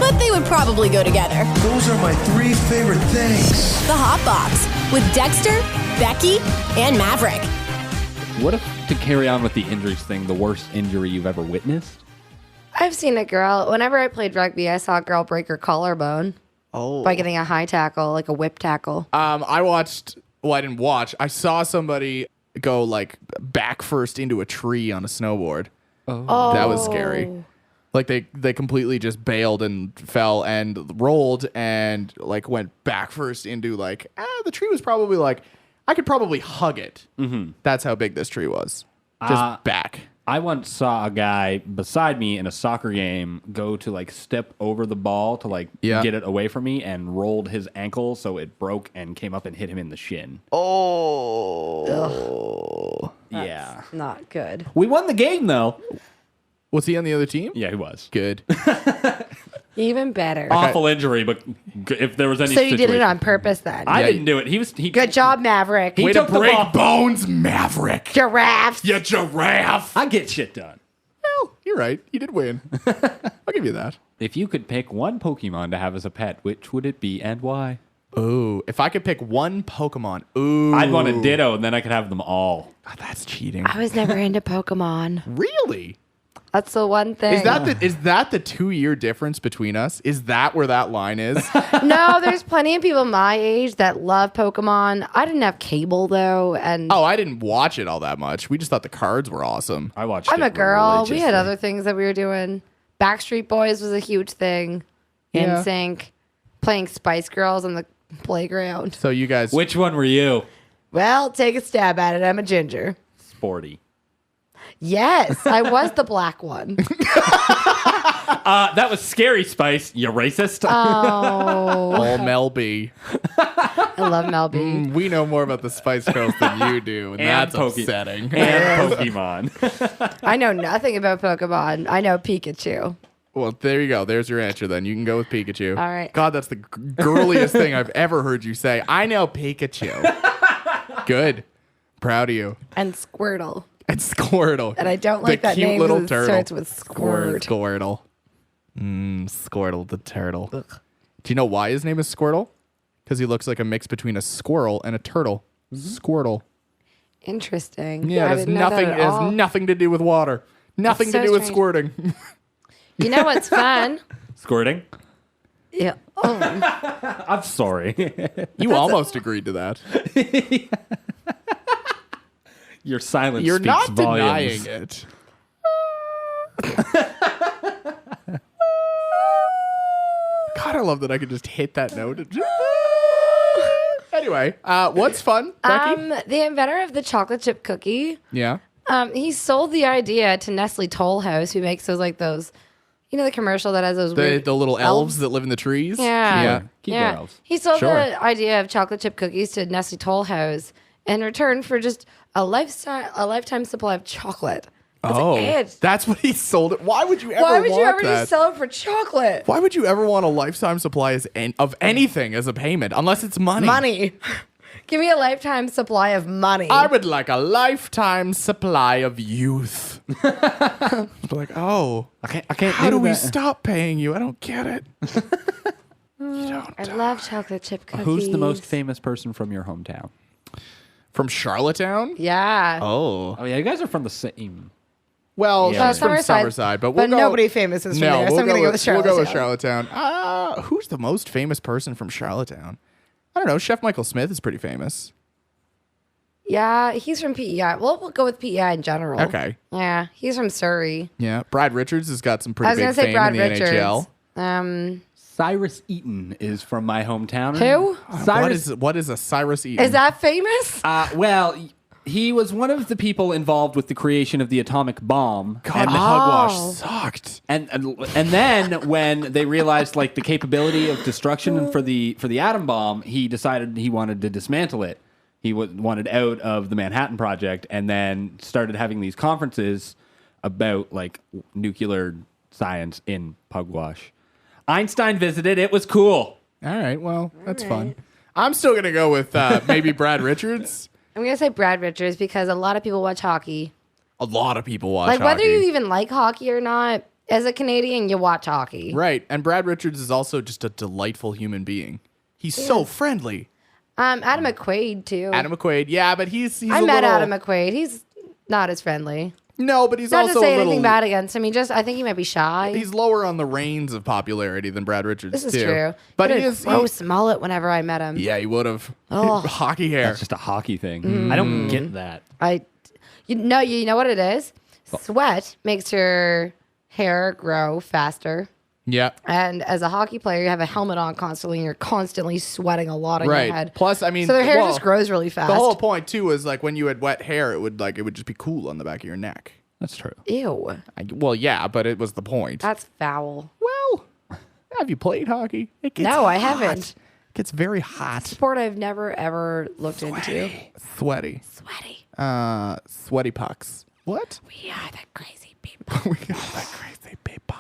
Speaker 8: but they would probably go together.
Speaker 1: Those are my three favorite things.
Speaker 8: The hot box with Dexter, Becky, and Maverick.
Speaker 4: What if, to carry on with the injuries thing, the worst injury you've ever witnessed?
Speaker 6: I've seen a girl. Whenever I played rugby, I saw a girl break her collarbone by getting a high tackle, like a whip tackle.
Speaker 5: I watched. Well, I didn't watch. I saw somebody go like back first into a tree on a snowboard.
Speaker 6: Oh,
Speaker 5: That was scary. Like they completely just bailed and fell and rolled and like went back first into like the tree was probably like I could probably hug it. Mm-hmm. That's how big this tree was. Just back.
Speaker 4: I once saw a guy beside me in a soccer game go to like step over the ball to like
Speaker 5: Yeah.
Speaker 4: get it away from me and rolled his ankle so it broke and came up and hit him in the shin.
Speaker 5: Oh.
Speaker 4: Yeah.
Speaker 6: Not good.
Speaker 4: We won the game though.
Speaker 5: Was he on the other team?
Speaker 4: Yeah, he was.
Speaker 5: Good.
Speaker 6: Even better.
Speaker 4: Awful injury, but if there was any
Speaker 6: So you did it
Speaker 4: situation-
Speaker 6: on purpose then?
Speaker 4: I
Speaker 5: Yeah,
Speaker 4: didn't do it. He
Speaker 6: Good job, Maverick.
Speaker 4: He
Speaker 5: Way to
Speaker 4: took the
Speaker 5: break
Speaker 4: ball.
Speaker 5: bones, Maverick.
Speaker 6: Giraffes.
Speaker 5: You giraffe.
Speaker 4: I get shit done.
Speaker 5: Well, you're right. You did win. I'll give you that.
Speaker 4: If you could pick one Pokemon to have as a pet, which would it be and why?
Speaker 5: Ooh, if I could pick one Pokemon, ooh,
Speaker 4: I'd want a Ditto, and then I could have them all.
Speaker 5: God, that's cheating.
Speaker 6: I was never into Pokemon.
Speaker 5: Really?
Speaker 6: That's the one thing.
Speaker 5: Is that the 2-year difference between us? Is that where that line is?
Speaker 6: No, there's plenty of people my age that love Pokemon. I didn't have cable though, and
Speaker 5: Oh, I didn't watch it all that much. We just thought the cards were awesome.
Speaker 4: I watched.
Speaker 6: I'm
Speaker 4: it
Speaker 6: a girl. We
Speaker 4: religiously.
Speaker 6: had other things that we were doing. Backstreet Boys was a huge thing.
Speaker 5: Yeah.
Speaker 6: NSYNC, playing Spice Girls on the playground.
Speaker 5: So you guys,
Speaker 4: Which one were you?
Speaker 6: Well, take a stab at it. I'm a ginger.
Speaker 4: Sporty.
Speaker 6: Yes, I was the black one.
Speaker 4: That was Scary Spice. You racist.
Speaker 5: all Mel B.
Speaker 6: I love Mel B.
Speaker 5: We know more about the Spice Girls than you do, and, that's upsetting.
Speaker 4: And Pokemon.
Speaker 6: I know nothing about Pokemon. I know Pikachu.
Speaker 5: Well, there you go. There's your answer then. You can go with Pikachu.
Speaker 6: All right.
Speaker 5: God, that's the girliest thing I've ever heard you say. I know Pikachu. Good. Proud of you.
Speaker 6: And Squirtle.
Speaker 5: And Squirtle.
Speaker 6: And I don't like
Speaker 5: the
Speaker 6: that
Speaker 5: cute
Speaker 6: name
Speaker 5: little
Speaker 6: 'cause it
Speaker 5: turtle.
Speaker 6: starts with squirt.
Speaker 5: Squirtle. Squirtle the turtle. Do you know why his name is Squirtle? Because he looks like a mix between a squirrel and a turtle. Squirtle.
Speaker 6: Interesting.
Speaker 5: Yeah,
Speaker 6: I
Speaker 5: it has
Speaker 6: didn't know that
Speaker 5: nothing.
Speaker 6: at
Speaker 5: It has
Speaker 6: all.
Speaker 5: nothing to do with water. Nothing
Speaker 6: so
Speaker 5: to do with
Speaker 6: strange.
Speaker 5: squirting.
Speaker 6: You know what's fun?
Speaker 4: Squirting.
Speaker 6: Yeah. Oh,
Speaker 4: I'm sorry.
Speaker 5: You almost agreed to that.
Speaker 4: Your silence
Speaker 5: You're
Speaker 4: speaks
Speaker 5: not
Speaker 4: volumes.
Speaker 5: denying it. God, I love that I could just hit that note. Anyway, what's fun, Becky?
Speaker 6: The inventor of the chocolate chip cookie.
Speaker 5: Yeah.
Speaker 6: He sold the idea to Nestle Toll House, who makes those, you know, the commercial that has those weird
Speaker 5: The little elves that live in the trees.
Speaker 6: Yeah.
Speaker 4: Keep
Speaker 6: yeah.
Speaker 4: your elves.
Speaker 6: He sold
Speaker 5: Sure.
Speaker 6: the idea of chocolate chip cookies to Nestle Toll House in return for just a lifetime supply of chocolate. That's it.
Speaker 5: That's what he sold it. Why would you ever
Speaker 6: Why would
Speaker 5: want
Speaker 6: you ever
Speaker 5: that?
Speaker 6: just sell it for chocolate?
Speaker 5: Why would you ever want a lifetime supply of anything as a payment, unless it's money?
Speaker 6: Money. Give me a lifetime supply of money.
Speaker 5: I would like a lifetime supply of youth. Like, oh,
Speaker 4: I can't
Speaker 5: how do we
Speaker 4: that.
Speaker 5: stop paying you? I don't get it. You don't.
Speaker 6: I love chocolate chip cookies.
Speaker 4: Who's the most famous person from your hometown?
Speaker 5: From Charlottetown?
Speaker 6: Yeah.
Speaker 5: Oh.
Speaker 4: Oh yeah, you guys are from the same.
Speaker 5: Well,
Speaker 4: Yeah.
Speaker 5: she's from Summerside, but we'll go.
Speaker 6: nobody famous is from
Speaker 5: No,
Speaker 6: there, so
Speaker 5: we'll
Speaker 6: I'm going to go with
Speaker 5: We'll
Speaker 6: Charlottetown.
Speaker 5: go with Charlottetown. Who's the most famous person from Charlottetown? I don't know. Chef Michael Smith is pretty famous.
Speaker 6: Yeah, he's from PEI. Well, we'll go with PEI in general.
Speaker 5: Okay.
Speaker 6: Yeah, he's from Surrey.
Speaker 5: Yeah. Brad Richards has got some
Speaker 6: I
Speaker 5: pretty
Speaker 6: was
Speaker 5: big
Speaker 6: going to say
Speaker 5: fame
Speaker 6: Brad
Speaker 5: in the
Speaker 6: Richards.
Speaker 5: NHL.
Speaker 4: Cyrus Eaton is from my hometown.
Speaker 6: Who?
Speaker 5: What is a Cyrus Eaton?
Speaker 6: Is that famous?
Speaker 4: Well, he was one of the people involved with the creation of the atomic bomb.
Speaker 5: God,
Speaker 4: and,
Speaker 5: hogwash sucked.
Speaker 4: and then when they realized like the capability of destruction for the atom bomb, he decided he wanted to dismantle it. He wanted out of the Manhattan Project, and then started having these conferences about like nuclear science in Pugwash. Einstein visited. It was cool.
Speaker 5: All right, well, that's fun. I'm still going to go with maybe Brad Richards.
Speaker 6: I'm going to say Brad Richards because a lot of people watch hockey.
Speaker 5: A lot of people watch
Speaker 6: Like, whether
Speaker 5: hockey.
Speaker 6: you even like hockey or not, as a Canadian, you watch hockey.
Speaker 5: Right, and Brad Richards is also just a delightful human being. He's so friendly.
Speaker 6: Adam McQuaid, too.
Speaker 5: Adam McQuaid, yeah, but he's
Speaker 6: I
Speaker 5: a
Speaker 6: met
Speaker 5: little,
Speaker 6: Adam McQuaid. He's not as friendly.
Speaker 5: No, but he's
Speaker 6: Not
Speaker 5: also
Speaker 6: to say
Speaker 5: a little.
Speaker 6: anything bad against him. I think he might be shy.
Speaker 5: He's lower on the reins of popularity than Brad Richards.
Speaker 6: This is
Speaker 5: too.
Speaker 6: true.
Speaker 5: But
Speaker 6: he
Speaker 5: he
Speaker 6: had
Speaker 5: is.
Speaker 6: a gross mullet whenever I met him.
Speaker 5: Yeah, he would have.
Speaker 6: Oh.
Speaker 5: Hockey hair.
Speaker 4: That's just a hockey thing. I don't get that.
Speaker 6: You know what it is? Sweat makes your hair grow faster.
Speaker 5: Yeah.
Speaker 6: And as a hockey player, you have a helmet on constantly, and you're constantly sweating a lot on
Speaker 5: Right.
Speaker 6: your head.
Speaker 5: Plus, I mean,
Speaker 6: so their hair
Speaker 5: well,
Speaker 6: just grows really fast.
Speaker 5: The whole point too is like when you had wet hair, it would just be cool on the back of your neck.
Speaker 4: That's true.
Speaker 6: Ew,
Speaker 5: Well, yeah, but it was the point.
Speaker 6: that's foul.
Speaker 5: Well, have you played hockey? It gets
Speaker 6: No, I
Speaker 5: hot.
Speaker 6: haven't.
Speaker 5: It gets very hot.
Speaker 6: Sport I've never ever looked into.
Speaker 5: Sweaty.
Speaker 6: Sweaty.
Speaker 5: Sweaty pucks. What?
Speaker 6: We are the crazy people.
Speaker 5: We got that crazy people.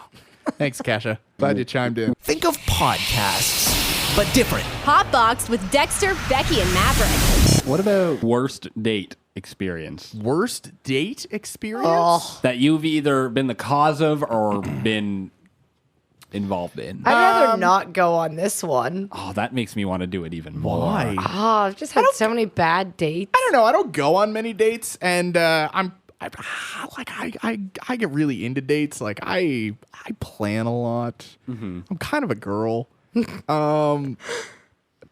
Speaker 5: Thanks, Kasha. Glad you chimed in.
Speaker 1: Think of podcasts, but different.
Speaker 8: HotBox with Dexter, Becky, and Maverick.
Speaker 4: What about worst date experience
Speaker 5: Worst date experience?
Speaker 6: Oh.
Speaker 4: that you've either been the cause of or been involved in?
Speaker 6: I'd rather not go on this one.
Speaker 4: Oh, that makes me want to do it even more.
Speaker 5: Why?
Speaker 6: Oh, I've just had so many bad dates.
Speaker 5: I don't know. I don't go on many dates, and I get really into dates. Like I plan a lot. I'm kind of a girl,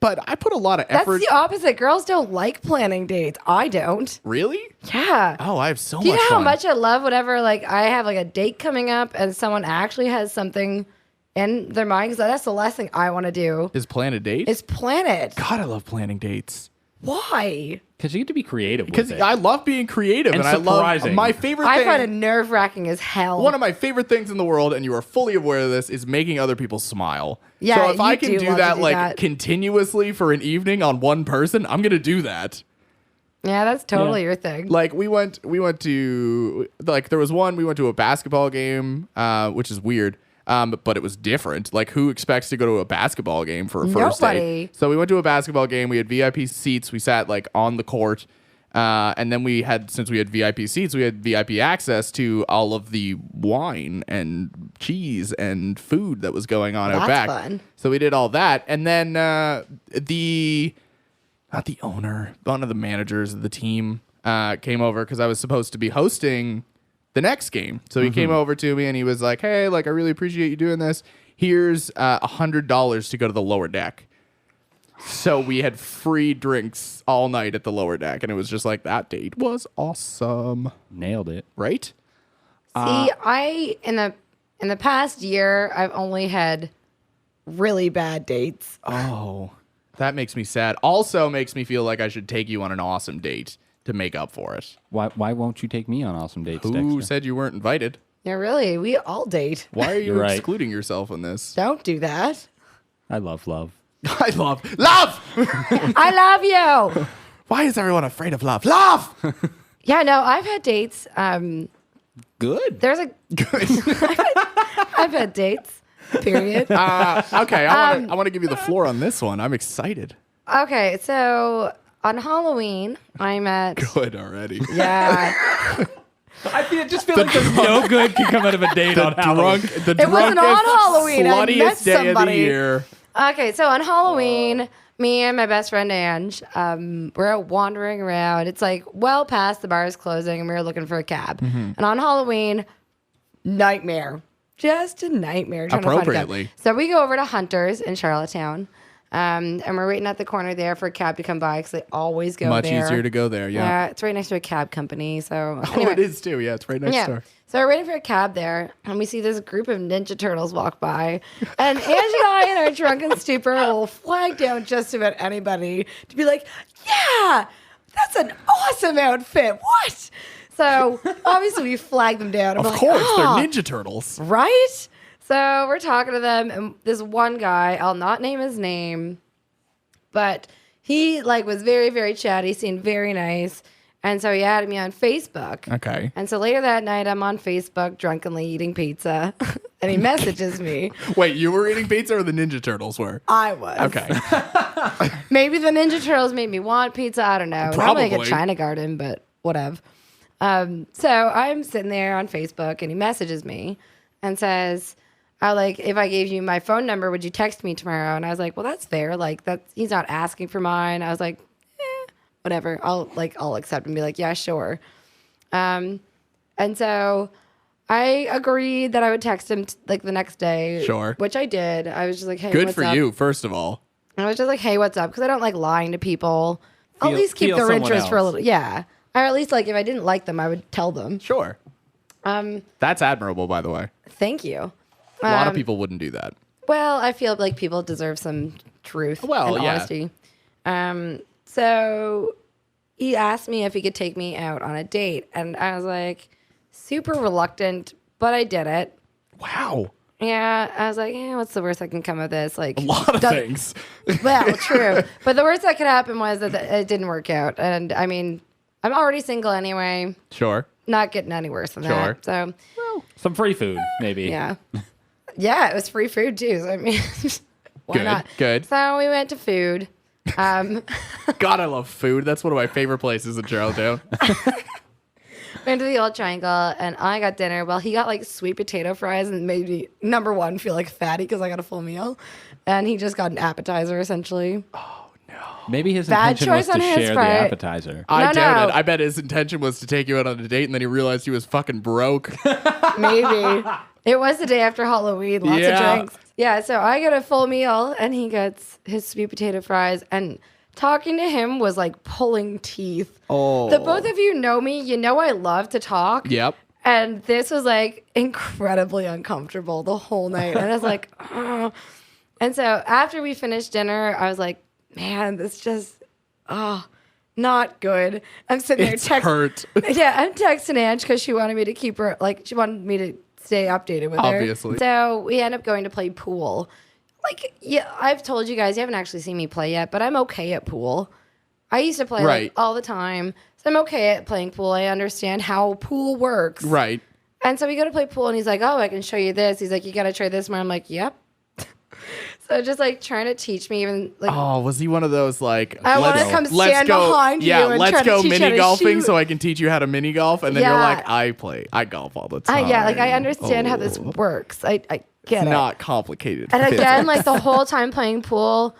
Speaker 5: but I put a lot of
Speaker 6: That's
Speaker 5: effort.
Speaker 6: the opposite. Girls don't like planning dates. I don't.
Speaker 5: Really?
Speaker 6: Yeah.
Speaker 5: Oh, I have so
Speaker 6: Do you
Speaker 5: much
Speaker 6: know how
Speaker 5: fun.
Speaker 6: much I love whenever like I have like a date coming up and someone actually has something in their mind? Because that's the last thing I want to do
Speaker 5: Is plan a date?
Speaker 6: is plan it.
Speaker 5: God, I love planning dates.
Speaker 6: Why?
Speaker 4: Because you get to be creative with
Speaker 5: Because
Speaker 4: it.
Speaker 5: I love being creative,
Speaker 4: And
Speaker 5: I love
Speaker 4: surprising.
Speaker 5: my favorite
Speaker 6: I
Speaker 5: thing.
Speaker 6: find it nerve wracking as hell.
Speaker 5: One of my favorite things in the world, and you are fully aware of this, is making other people smile.
Speaker 6: Yeah,
Speaker 5: so if I
Speaker 6: you
Speaker 5: can
Speaker 6: do
Speaker 5: do
Speaker 6: love
Speaker 5: that
Speaker 6: to do
Speaker 5: like
Speaker 6: that.
Speaker 5: continuously for an evening on one person, I'm gonna do that.
Speaker 6: Yeah, that's totally your thing.
Speaker 5: Like we went to like there was one we went to a basketball game, which is weird. But it was different. Like, who expects to go to a basketball game for a first
Speaker 6: Nobody.
Speaker 5: date? So we went to a basketball game. We had VIP seats. We sat like on the court, and then since we had VIP seats, we had VIP access to all of the wine and cheese and food that was going on out
Speaker 6: That's
Speaker 5: back.
Speaker 6: fun.
Speaker 5: So we did all that, and then not the owner, one of the managers of the team came over because I was supposed to be hosting the next game. So he came over to me and he was like, hey, like, I really appreciate you doing this. Here's $100 to go to the lower deck. So we had free drinks all night at the lower deck, and it was just like, that date was awesome.
Speaker 4: Nailed it.
Speaker 5: Right?
Speaker 6: See, I in the past year, I've only had really bad dates.
Speaker 5: Oh, that makes me sad. Also makes me feel like I should take you on an awesome date to make up for it.
Speaker 4: Why won't you take me on awesome dates,
Speaker 5: Who
Speaker 4: Dexter?
Speaker 5: said you weren't invited?
Speaker 6: Yeah, really, we all date.
Speaker 5: Why are you
Speaker 4: You're right.
Speaker 5: excluding yourself in this?
Speaker 6: Don't do that.
Speaker 4: I love love.
Speaker 5: I love.
Speaker 6: I love you.
Speaker 5: Why is everyone afraid of love? Love!
Speaker 6: Yeah, no, I've had dates.
Speaker 4: Good.
Speaker 6: There's a I've had dates. Period.
Speaker 5: Okay, I want to give you the floor on this one. I'm excited.
Speaker 6: Okay, so on Halloween, I met.
Speaker 5: Good already.
Speaker 6: Yeah,
Speaker 4: I just feel like there's no good can come out of a date on Halloween.
Speaker 6: it wasn't on Halloween. I met
Speaker 5: sluttiest day of the
Speaker 6: somebody.
Speaker 5: year.
Speaker 6: Okay, so on Halloween, me and my best friend Ange, we're out wandering around. It's like well past the bar is closing, and we were looking for a cab. And on Halloween, nightmare. Just a nightmare. Trying to find a cab.
Speaker 5: Appropriately.
Speaker 6: So we go over to Hunter's in Charlottetown, and we're waiting at the corner there for a cab to come by because they always go
Speaker 5: Much
Speaker 6: there.
Speaker 5: easier to go there, yeah.
Speaker 6: Yeah, it's right next to a cab company. So
Speaker 5: Oh,
Speaker 6: anyway.
Speaker 5: it is too. Yeah, it's right next door.
Speaker 6: So we're waiting for a cab there, and we see this group of Ninja Turtles walk by. And Ange and I, in our drunken stupor, will flag down just about anybody to be like, yeah, that's an awesome outfit. What? So obviously we flag them down.
Speaker 5: Of
Speaker 6: I'm like,
Speaker 5: course,
Speaker 6: "Oh,
Speaker 5: they're Ninja Turtles.
Speaker 6: right? So we're talking to them, and this one guy, I'll not name his name, but he was very, very chatty, seemed very nice. And so he added me on Facebook.
Speaker 5: Okay.
Speaker 6: And so later that night, I'm on Facebook drunkenly eating pizza, and he messages me.
Speaker 5: Wait, you were eating pizza or the Ninja Turtles were?
Speaker 6: I was.
Speaker 5: Okay.
Speaker 6: Maybe the Ninja Turtles made me want pizza. I don't know. Probably like a
Speaker 5: Probably.
Speaker 6: China Garden, but whatever. So I'm sitting there on Facebook, and he messages me and says, if I gave you my phone number, would you text me tomorrow? And I was like, well, that's fair. He's not asking for mine. I was like, whatever. I'll accept and be like, yeah, sure. And so I agreed that I would text him the next day.
Speaker 5: Sure.
Speaker 6: Which I did. I was just like, hey,
Speaker 5: Good
Speaker 6: what's
Speaker 5: for
Speaker 6: up?
Speaker 5: you, first of all.
Speaker 6: I was just like, hey, what's up? Because I don't like lying to people. I'll at
Speaker 4: Feel-
Speaker 6: least keep
Speaker 4: feel
Speaker 6: their
Speaker 4: someone
Speaker 6: interest for a
Speaker 4: else.
Speaker 6: little. Yeah. Or at least if I didn't like them, I would tell them.
Speaker 5: Sure. That's admirable, by the way.
Speaker 6: Thank you.
Speaker 5: A lot of people wouldn't do that.
Speaker 6: Well, I feel like people deserve some truth
Speaker 5: Well,
Speaker 6: and
Speaker 5: yeah.
Speaker 6: honesty. So he asked me if he could take me out on a date. And I was like, super reluctant, but I did it.
Speaker 5: Wow.
Speaker 6: Yeah, I was like, what's the worst that can come of this?
Speaker 5: A lot of things.
Speaker 6: Well, true. But the worst that could happen was that it didn't work out. And I mean, I'm already single anyway.
Speaker 5: Sure.
Speaker 6: Not getting any worse than
Speaker 5: Sure.
Speaker 6: that. So,
Speaker 4: Some free food, maybe.
Speaker 6: yeah. Yeah, it was free food too. So, I mean, why
Speaker 5: Good,
Speaker 6: not?
Speaker 5: good.
Speaker 6: So we went to food.
Speaker 5: God, I love food. That's one of my favorite places in Charlottetown.
Speaker 6: Went to the Old Triangle, and I got dinner. Well, he got sweet potato fries and made me, number one, feel fatty because I got a full meal. And he just got an appetizer, essentially.
Speaker 4: Maybe his
Speaker 6: Bad
Speaker 4: intention was
Speaker 6: choice
Speaker 4: to
Speaker 6: on his
Speaker 4: share the
Speaker 6: part.
Speaker 4: appetizer.
Speaker 5: I
Speaker 6: No,
Speaker 5: doubt
Speaker 6: no.
Speaker 5: it. I bet his intention was to take you out on a date, and then he realized he was fucking broke.
Speaker 6: Maybe. It was the day after Halloween. Lots
Speaker 5: Yeah.
Speaker 6: of drinks. Yeah, so I get a full meal, and he gets his sweet potato fries. And talking to him was like pulling teeth.
Speaker 5: Oh.
Speaker 6: The both of you know me. You know I love to talk.
Speaker 5: Yep.
Speaker 6: And this was incredibly uncomfortable the whole night. And I was like, oh. And so after we finished dinner, I was like, man, this just, not good. I'm sitting there
Speaker 5: It's hurt.
Speaker 6: Yeah, I'm texting Ange because she wanted me to keep her, she wanted me to stay updated with her.
Speaker 5: Obviously.
Speaker 6: So we end up going to play pool. Yeah, I've told you guys, you haven't actually seen me play yet, but I'm okay at pool. I used to play
Speaker 5: Right.
Speaker 6: all the time. So I'm okay at playing pool. I understand how pool works.
Speaker 5: Right.
Speaker 6: And so we go to play pool, and he's like, oh, I can show you this. He's like, you got to try this more. I'm like, yep. So just trying to teach me even
Speaker 5: Oh, was he one of those
Speaker 6: I want to come
Speaker 5: let's
Speaker 6: stand
Speaker 5: go,
Speaker 6: behind
Speaker 5: yeah,
Speaker 6: you and
Speaker 5: let's
Speaker 6: try to
Speaker 5: go
Speaker 6: teach you how
Speaker 5: mini
Speaker 6: to
Speaker 5: golfing
Speaker 6: shoot.
Speaker 5: so I can teach you how to mini golf, and then you're
Speaker 6: Yeah.
Speaker 5: like, I golf all the time.
Speaker 6: yeah, I understand how this works. I get
Speaker 5: It's
Speaker 6: it.
Speaker 5: not complicated.
Speaker 6: And
Speaker 5: physics.
Speaker 6: again, the whole time playing pool,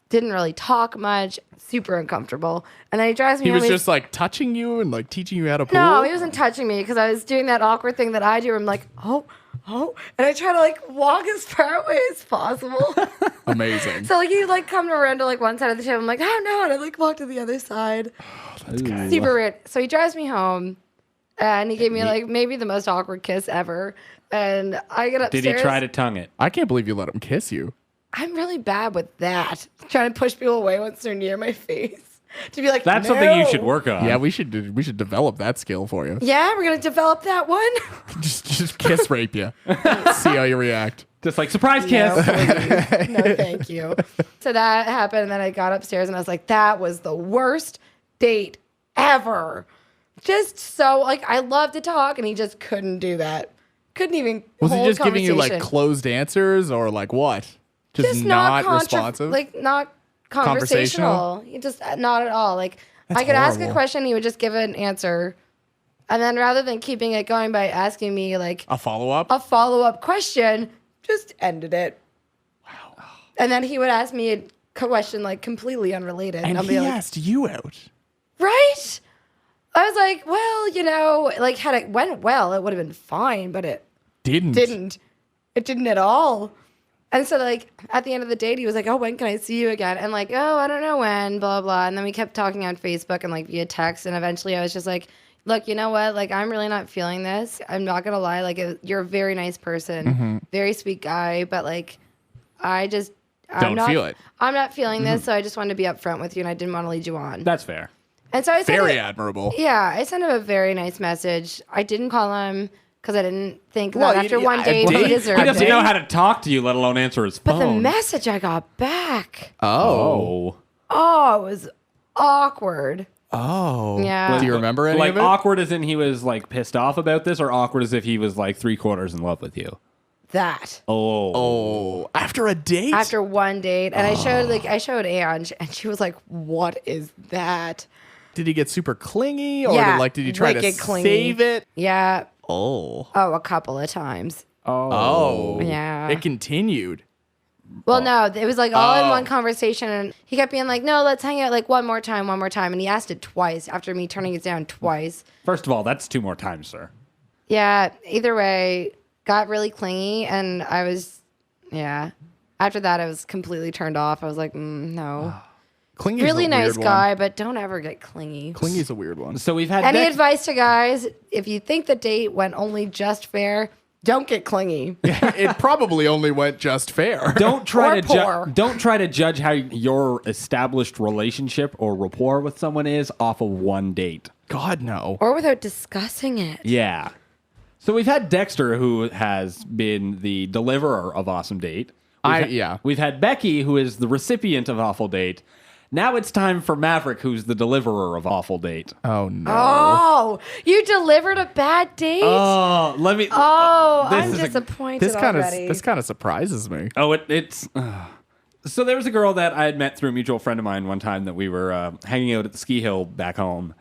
Speaker 6: didn't really talk much, super uncomfortable. And then he drives me
Speaker 5: he
Speaker 6: home.
Speaker 5: was
Speaker 6: he's-
Speaker 5: just teaching you and teaching you how to pool.
Speaker 6: No, he wasn't touching me because I was doing that awkward thing that I do. Where I'm like, oh, oh, and I try to like walk as far away as possible.
Speaker 5: Amazing.
Speaker 6: So like you like come around to like one side of the table. I'm like, oh no, and I like walk to the other side. Super weird. So he drives me home, and he gave me like maybe the most awkward kiss ever. And I get upstairs.
Speaker 4: Did he try to tongue it?
Speaker 5: I can't believe you let him kiss you.
Speaker 6: I'm really bad with that. Trying to push people away once they're near my face. To be like,
Speaker 4: That's
Speaker 6: no.
Speaker 4: something you should work on.
Speaker 5: Yeah, we should develop that skill for you.
Speaker 6: Yeah, we're gonna develop that one.
Speaker 5: just kiss rape you. See how you react.
Speaker 4: Just like, surprise kiss.
Speaker 6: No, please. No, thank you. So that happened, and then I got upstairs, and I was like, that was the worst date ever. Just so, like, I love to talk, and he just couldn't do that. Couldn't even
Speaker 5: Was he
Speaker 6: hold
Speaker 5: just giving you, like,
Speaker 6: conversation.
Speaker 5: closed answers, or, like, what? Just not responsive?
Speaker 6: Like, not conversational. He just, not at all. Like,
Speaker 5: That's
Speaker 6: I could ask a
Speaker 5: horrible.
Speaker 6: question, he would just give an answer. And then rather than keeping it going by asking me, like,
Speaker 5: A follow-up?
Speaker 6: a follow-up question, just ended it. Wow. And then he would ask me a question like completely unrelated.
Speaker 5: And
Speaker 6: I'll
Speaker 5: he
Speaker 6: be like,
Speaker 5: asked you out.
Speaker 6: right? I was like, well, you know, like had it went well, it would have been fine, but it
Speaker 5: Didn't.
Speaker 6: It didn't at all. And so like at the end of the date, he was like, oh, when can I see you again? And like, oh, I don't know when, blah, blah. And then we kept talking on Facebook and like via text. And eventually I was just like, look, you know what? Like, I'm really not feeling this. I'm not going to lie. Like, you're a very nice person, very sweet guy. But like, I'm not
Speaker 5: feel it.
Speaker 6: I'm not feeling this. So I just wanted to be upfront with you and I didn't want to lead you on.
Speaker 4: That's fair.
Speaker 6: And so I sent
Speaker 5: Very
Speaker 6: him,
Speaker 5: admirable.
Speaker 6: yeah, I sent him a very nice message. I didn't call him because I didn't think
Speaker 5: Well,
Speaker 6: that after
Speaker 5: you-
Speaker 6: one
Speaker 5: a
Speaker 6: date
Speaker 5: date?
Speaker 6: he deserved
Speaker 4: He doesn't
Speaker 6: it.
Speaker 4: know how to talk to you, let alone answer his
Speaker 6: But the
Speaker 4: phone.
Speaker 6: message I got back,
Speaker 5: Oh.
Speaker 6: oh, it was awkward.
Speaker 5: Oh.
Speaker 6: Yeah.
Speaker 5: Do you remember any
Speaker 4: like
Speaker 5: of it?
Speaker 4: awkward as in he was like pissed off about this, or awkward as if he was like 3/4 in love with you?
Speaker 6: That.
Speaker 5: Oh. After a date?
Speaker 6: After one date, and I showed Ange, and she was like, "What is that?"
Speaker 5: Did he get super clingy? Or
Speaker 6: Yeah,
Speaker 5: did you try to
Speaker 6: wicked clingy.
Speaker 5: save it?
Speaker 6: Yeah.
Speaker 5: Oh.
Speaker 6: Oh, a couple of times.
Speaker 5: Oh.
Speaker 6: Yeah.
Speaker 5: It continued.
Speaker 6: Well, no, it was like all in
Speaker 5: Oh.
Speaker 6: one conversation, and he kept being like, "No, let's hang out like one more time," and he asked it twice after me turning it down twice.
Speaker 4: First of all, that's 2 more times, sir.
Speaker 6: Yeah. Either way, got really clingy, and I was, yeah. After that, I was completely turned off. I was like, no.
Speaker 5: Clingy's
Speaker 6: Really
Speaker 5: a
Speaker 6: nice
Speaker 5: weird
Speaker 6: guy,
Speaker 5: One.
Speaker 6: but don't ever get clingy.
Speaker 5: Clingy's a weird one.
Speaker 4: So we've had
Speaker 6: Any
Speaker 4: Dex-
Speaker 6: advice to guys? If you think the date went only just fair, don't get clingy.
Speaker 5: It probably only went just fair.
Speaker 4: Don't try
Speaker 6: Or
Speaker 4: to
Speaker 6: poor.
Speaker 4: don't try to judge how your established relationship or rapport with someone is off of one date.
Speaker 5: God, no.
Speaker 6: Or without discussing it.
Speaker 4: Yeah. So we've had Dexter, who has been the deliverer of Awesome Date. We've had Becky, who is the recipient of Awful Date. Now it's time for Maverick, who's the deliverer of Awful Date.
Speaker 5: Oh, no.
Speaker 6: Oh, you delivered a bad date?
Speaker 4: Oh, let me.
Speaker 6: Oh,
Speaker 4: this
Speaker 6: I'm
Speaker 4: is
Speaker 6: disappointed
Speaker 5: This kind
Speaker 6: already.
Speaker 5: of surprises me.
Speaker 4: Oh, it's. So there was a girl that I had met through a mutual friend of mine one time that we were hanging out at the ski hill back home.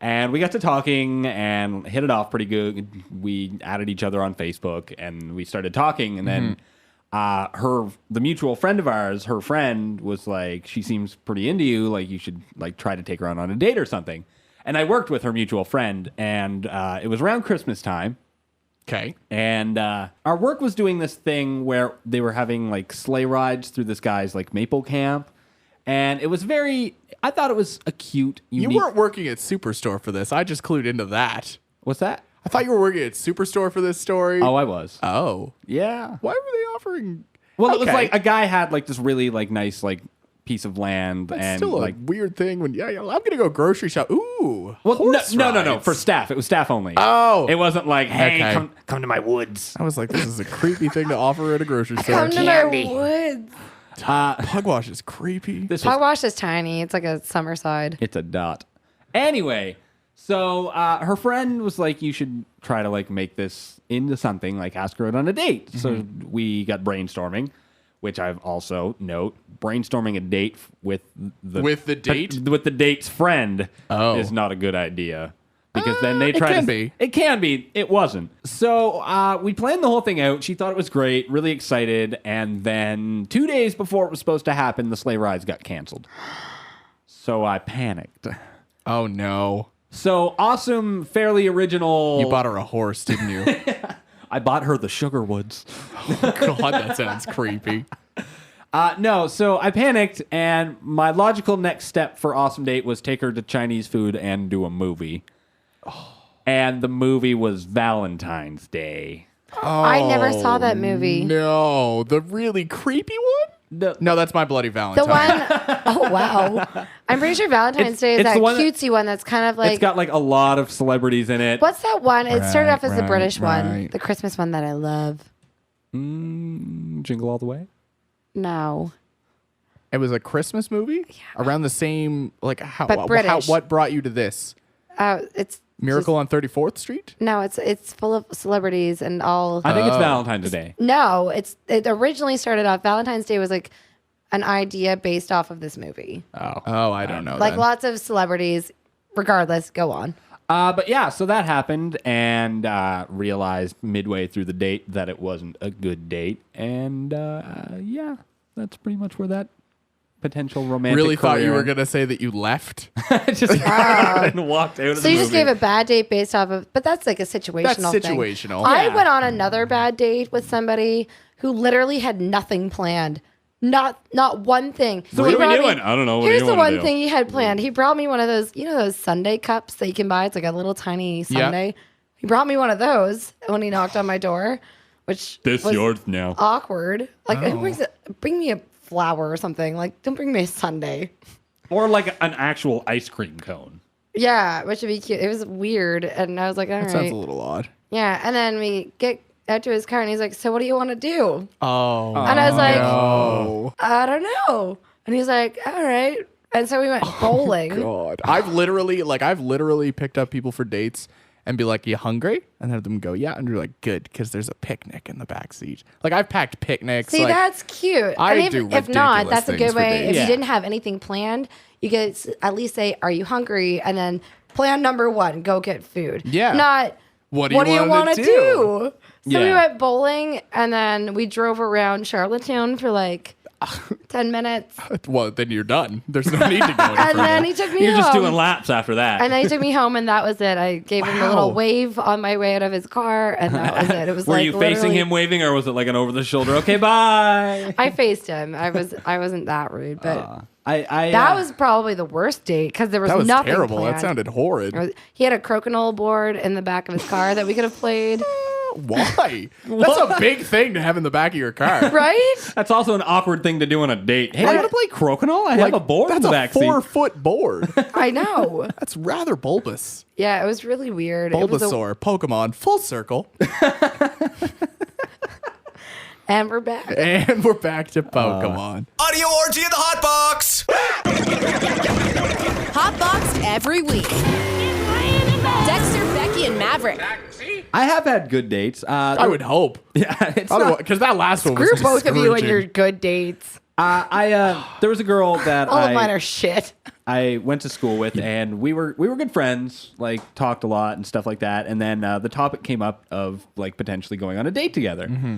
Speaker 4: And we got to talking and hit it off pretty good. We added each other on Facebook and we started talking. And then the mutual friend of ours, her friend was like, she seems pretty into you. Like you should like try to take her on a date or something. And I worked with her mutual friend and it was around Christmas time.
Speaker 5: Okay.
Speaker 4: And our work was doing this thing where they were having like sleigh rides through this guy's like maple camp. And it was I thought it was a cute, unique.
Speaker 5: You weren't working at Superstore for this. I just clued into that.
Speaker 4: What's that?
Speaker 5: I thought you were working at Superstore for this story.
Speaker 4: Oh, I was.
Speaker 5: Oh.
Speaker 4: Yeah.
Speaker 5: Why were they offering?
Speaker 4: Well, it was
Speaker 5: Okay.
Speaker 4: like a guy had like this really like nice like piece of land
Speaker 5: That's
Speaker 4: and
Speaker 5: still a
Speaker 4: like.
Speaker 5: weird thing when I'm gonna go grocery shop. Ooh.
Speaker 4: Well,
Speaker 5: horse
Speaker 4: no,
Speaker 5: rides.
Speaker 4: for staff. It was staff only.
Speaker 5: Oh.
Speaker 4: It wasn't like, hey,
Speaker 5: Okay.
Speaker 4: come to my woods.
Speaker 5: I was like, this is a creepy thing to offer at a grocery store.
Speaker 6: Come to my woods.
Speaker 5: Pugwash is creepy.
Speaker 4: This was
Speaker 6: Hogwash is tiny. It's like a summer side.
Speaker 4: It's a dot. Anyway, so her friend was like, you should try to like make this into something, like ask her out on a date. So we got brainstorming, which I've also note brainstorming a date with the
Speaker 5: date?
Speaker 4: with the date's friend
Speaker 5: Oh.
Speaker 4: is not a good idea. Because then they
Speaker 5: it
Speaker 4: try
Speaker 5: can
Speaker 4: to.
Speaker 5: be.
Speaker 4: It can be. It wasn't. So we planned the whole thing out. She thought it was great, really excited. And then 2 days before it was supposed to happen, the sleigh rides got canceled. So I panicked.
Speaker 5: Oh no.
Speaker 4: So awesome, fairly original.
Speaker 5: You bought her a horse, didn't you?
Speaker 4: I bought her the sugar woods.
Speaker 5: God, that sounds creepy.
Speaker 4: No, so I panicked, and my logical next step for awesome date was take her to Chinese food and do a movie. And the movie was Valentine's Day.
Speaker 6: I never saw that movie.
Speaker 5: No, the really creepy one? No, that's My Bloody Valentine.
Speaker 6: The one, oh wow! I'm pretty sure Valentine's Day is
Speaker 4: it's
Speaker 6: that
Speaker 4: the one that-
Speaker 6: cutesy one that's kind of like.
Speaker 4: It's got like a lot of celebrities in it.
Speaker 6: What's that one? It started off as the
Speaker 5: right,
Speaker 6: British one,
Speaker 5: right.
Speaker 6: the Christmas one that I love.
Speaker 4: Jingle All the Way?
Speaker 6: No,
Speaker 5: It was a Christmas movie? Around the same, like,
Speaker 6: But British.
Speaker 5: what brought you to this?
Speaker 6: it's
Speaker 5: Miracle on 34th Street?
Speaker 6: no, it's full of celebrities and all.
Speaker 4: I think it's Valentine's Day.
Speaker 6: No, it originally started off. Valentine's Day was like an idea based off of this movie.
Speaker 5: Oh, I don't know.
Speaker 6: Like
Speaker 5: then.
Speaker 6: lots of celebrities. Regardless, go on.
Speaker 4: But yeah, so that happened, and realized midway through the date that it wasn't a good date. And yeah, that's pretty much where that potential romantic
Speaker 5: Really thought you
Speaker 4: career-
Speaker 5: were going to say that you left?
Speaker 4: just and walked out of
Speaker 6: So
Speaker 4: the
Speaker 6: you just
Speaker 4: movie.
Speaker 6: gave a bad date based off of, but that's like a situational
Speaker 5: That's
Speaker 6: thing.
Speaker 5: situational.
Speaker 6: I
Speaker 4: Yeah.
Speaker 6: went on another bad date with somebody who literally had nothing planned. Not one thing.
Speaker 4: So what are we doing? I don't know. What do
Speaker 6: Here's
Speaker 4: you
Speaker 6: the
Speaker 4: wanna
Speaker 6: one
Speaker 4: do?
Speaker 6: thing he had planned. He brought me one of those, those Sunday cups that you can buy. It's like a little tiny Sunday. He brought me one of those when he knocked on my door, which
Speaker 4: This
Speaker 6: was
Speaker 4: yours now.
Speaker 6: awkward. Like, bring me a flower or something. Like, don't bring me a Sunday.
Speaker 4: Or like an actual ice cream cone.
Speaker 6: Yeah, which would be cute. It was weird, and I was like, all right.
Speaker 5: That sounds a little odd.
Speaker 6: Yeah, and then we get out to his car, and he's like, so what do you want to do?
Speaker 5: Oh.
Speaker 6: And I was like,
Speaker 5: Oh.
Speaker 6: I don't know. And he's like, all right. And so we went bowling.
Speaker 5: God. I've literally picked up people for dates and be like, you hungry? And have them go, yeah. And you're like, good, because there's a picnic in the back seat. Like, I've packed picnics.
Speaker 6: See,
Speaker 5: like,
Speaker 6: that's cute.
Speaker 5: I
Speaker 6: and
Speaker 5: do
Speaker 6: if not,
Speaker 5: ridiculous
Speaker 6: that's a
Speaker 5: things
Speaker 6: good
Speaker 5: for
Speaker 6: way.
Speaker 5: dates.
Speaker 6: If
Speaker 4: Yeah.
Speaker 6: you didn't have anything planned, you could at least say, are you hungry? And then plan number one, go get food.
Speaker 5: Yeah.
Speaker 6: Not,
Speaker 5: What do
Speaker 6: what do
Speaker 5: you
Speaker 6: you
Speaker 5: wanna
Speaker 6: want to
Speaker 5: do?
Speaker 6: do? So we
Speaker 4: Yeah.
Speaker 6: went bowling, and then we drove around Charlottetown for like 10 minutes.
Speaker 5: Well, then you're done. There's no need to go any
Speaker 6: And
Speaker 5: further.
Speaker 6: then he took me
Speaker 4: You're
Speaker 6: home.
Speaker 4: just doing laps after that.
Speaker 6: And then he took me home, and that was it. I gave him a
Speaker 5: Wow.
Speaker 6: little wave on my way out of his car, and that was it. It was
Speaker 4: Were
Speaker 6: like
Speaker 4: you facing
Speaker 6: literally-
Speaker 4: him waving, or was it like an over the shoulder? Okay, bye.
Speaker 6: I faced him. I wasn't that rude, but
Speaker 4: I
Speaker 6: that was probably the worst date because there was,
Speaker 5: That was
Speaker 6: nothing
Speaker 5: terrible.
Speaker 6: planned.
Speaker 5: That sounded horrid.
Speaker 6: He had a crokinole board in the back of his car that we could have played.
Speaker 5: Why? That's a big thing to have in the back of your car.
Speaker 6: Right?
Speaker 4: That's also an awkward thing to do on a date. Hey, you want to play crokinole? I have a board in
Speaker 5: That's
Speaker 4: the
Speaker 5: a
Speaker 4: back seat.
Speaker 5: 4-foot board.
Speaker 6: I know.
Speaker 5: That's rather bulbous.
Speaker 6: Yeah, it was really weird. It was
Speaker 5: Bulbasaur, Pokemon, full circle.
Speaker 6: and we're back.
Speaker 5: And we're back to Pokemon.
Speaker 1: Audio orgy in the hot box.
Speaker 8: HotBox every week. Dexter, Becky, and Maverick.
Speaker 4: I have had good dates.
Speaker 5: I would hope.
Speaker 4: Yeah, it's not,
Speaker 5: Because that last one was
Speaker 6: Screw both of you and your
Speaker 5: discouraging.
Speaker 6: good dates.
Speaker 4: there was a girl that
Speaker 6: All of mine are shit.
Speaker 4: I went to school with, and we were good friends. Like, talked a lot and stuff like that. And then the topic came up of like potentially going on a date together.
Speaker 5: Mm-hmm.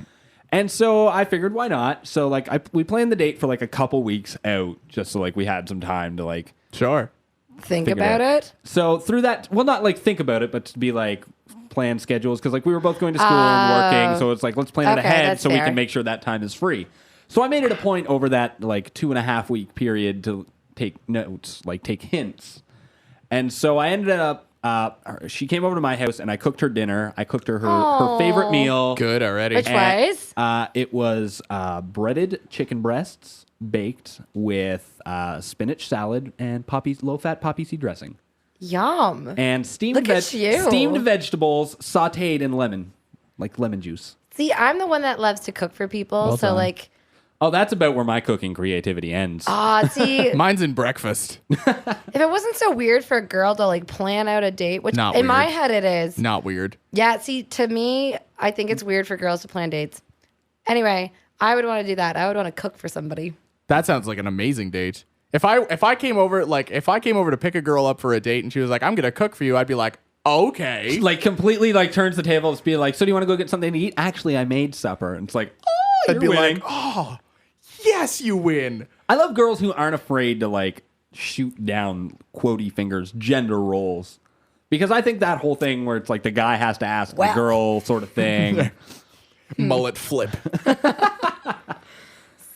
Speaker 4: And so I figured, why not? So like we planned the date for like a couple weeks out, just so like we had some time to like.
Speaker 5: Sure.
Speaker 6: Think
Speaker 4: Figure
Speaker 6: about
Speaker 4: out.
Speaker 6: it.
Speaker 4: So through that, well, not like think about it, but to be like plan schedules, because like we were both going to school and working, so it's like let's plan it
Speaker 6: Okay,
Speaker 4: ahead
Speaker 6: that's
Speaker 4: so we
Speaker 6: fair.
Speaker 4: can make sure that time is free. So I made it a point over that like 2.5 week period to take notes, like take hints, and so I ended up. She came over to my house and I cooked her dinner. I cooked her her favorite meal.
Speaker 5: Good already.
Speaker 6: Which was?
Speaker 4: It was breaded chicken breasts baked with spinach salad and low-fat poppy seed dressing.
Speaker 6: Yum.
Speaker 4: And steamed
Speaker 6: Look at you.
Speaker 4: steamed vegetables sautéed in lemon juice.
Speaker 6: See, I'm the one that loves to cook for people. So,
Speaker 5: done.
Speaker 6: like,
Speaker 4: Oh, that's about where my cooking creativity ends.
Speaker 6: see,
Speaker 5: Mine's in breakfast.
Speaker 6: if it wasn't so weird for a girl to like plan out a date, which
Speaker 5: Not
Speaker 6: in my
Speaker 5: weird.
Speaker 6: head it is.
Speaker 5: Not weird.
Speaker 6: Yeah, see, to me, I think it's weird for girls to plan dates. Anyway, I would want to do that. I would want to cook for somebody.
Speaker 5: That sounds like an amazing date. If I came over to pick a girl up for a date and she was like, I'm gonna cook for you, I'd be like, okay.
Speaker 4: Like completely like turns the table to be like, so do you want to go get something to eat? Actually, I made supper. And it's like, oh,
Speaker 5: I'd
Speaker 4: you're
Speaker 5: be
Speaker 4: winning.
Speaker 5: like, oh, yes, you win.
Speaker 4: I love girls who aren't afraid to like shoot down quotey fingers gender roles. Because I think that whole thing where it's like the guy has to ask the girl sort of thing.
Speaker 5: Mullet flip.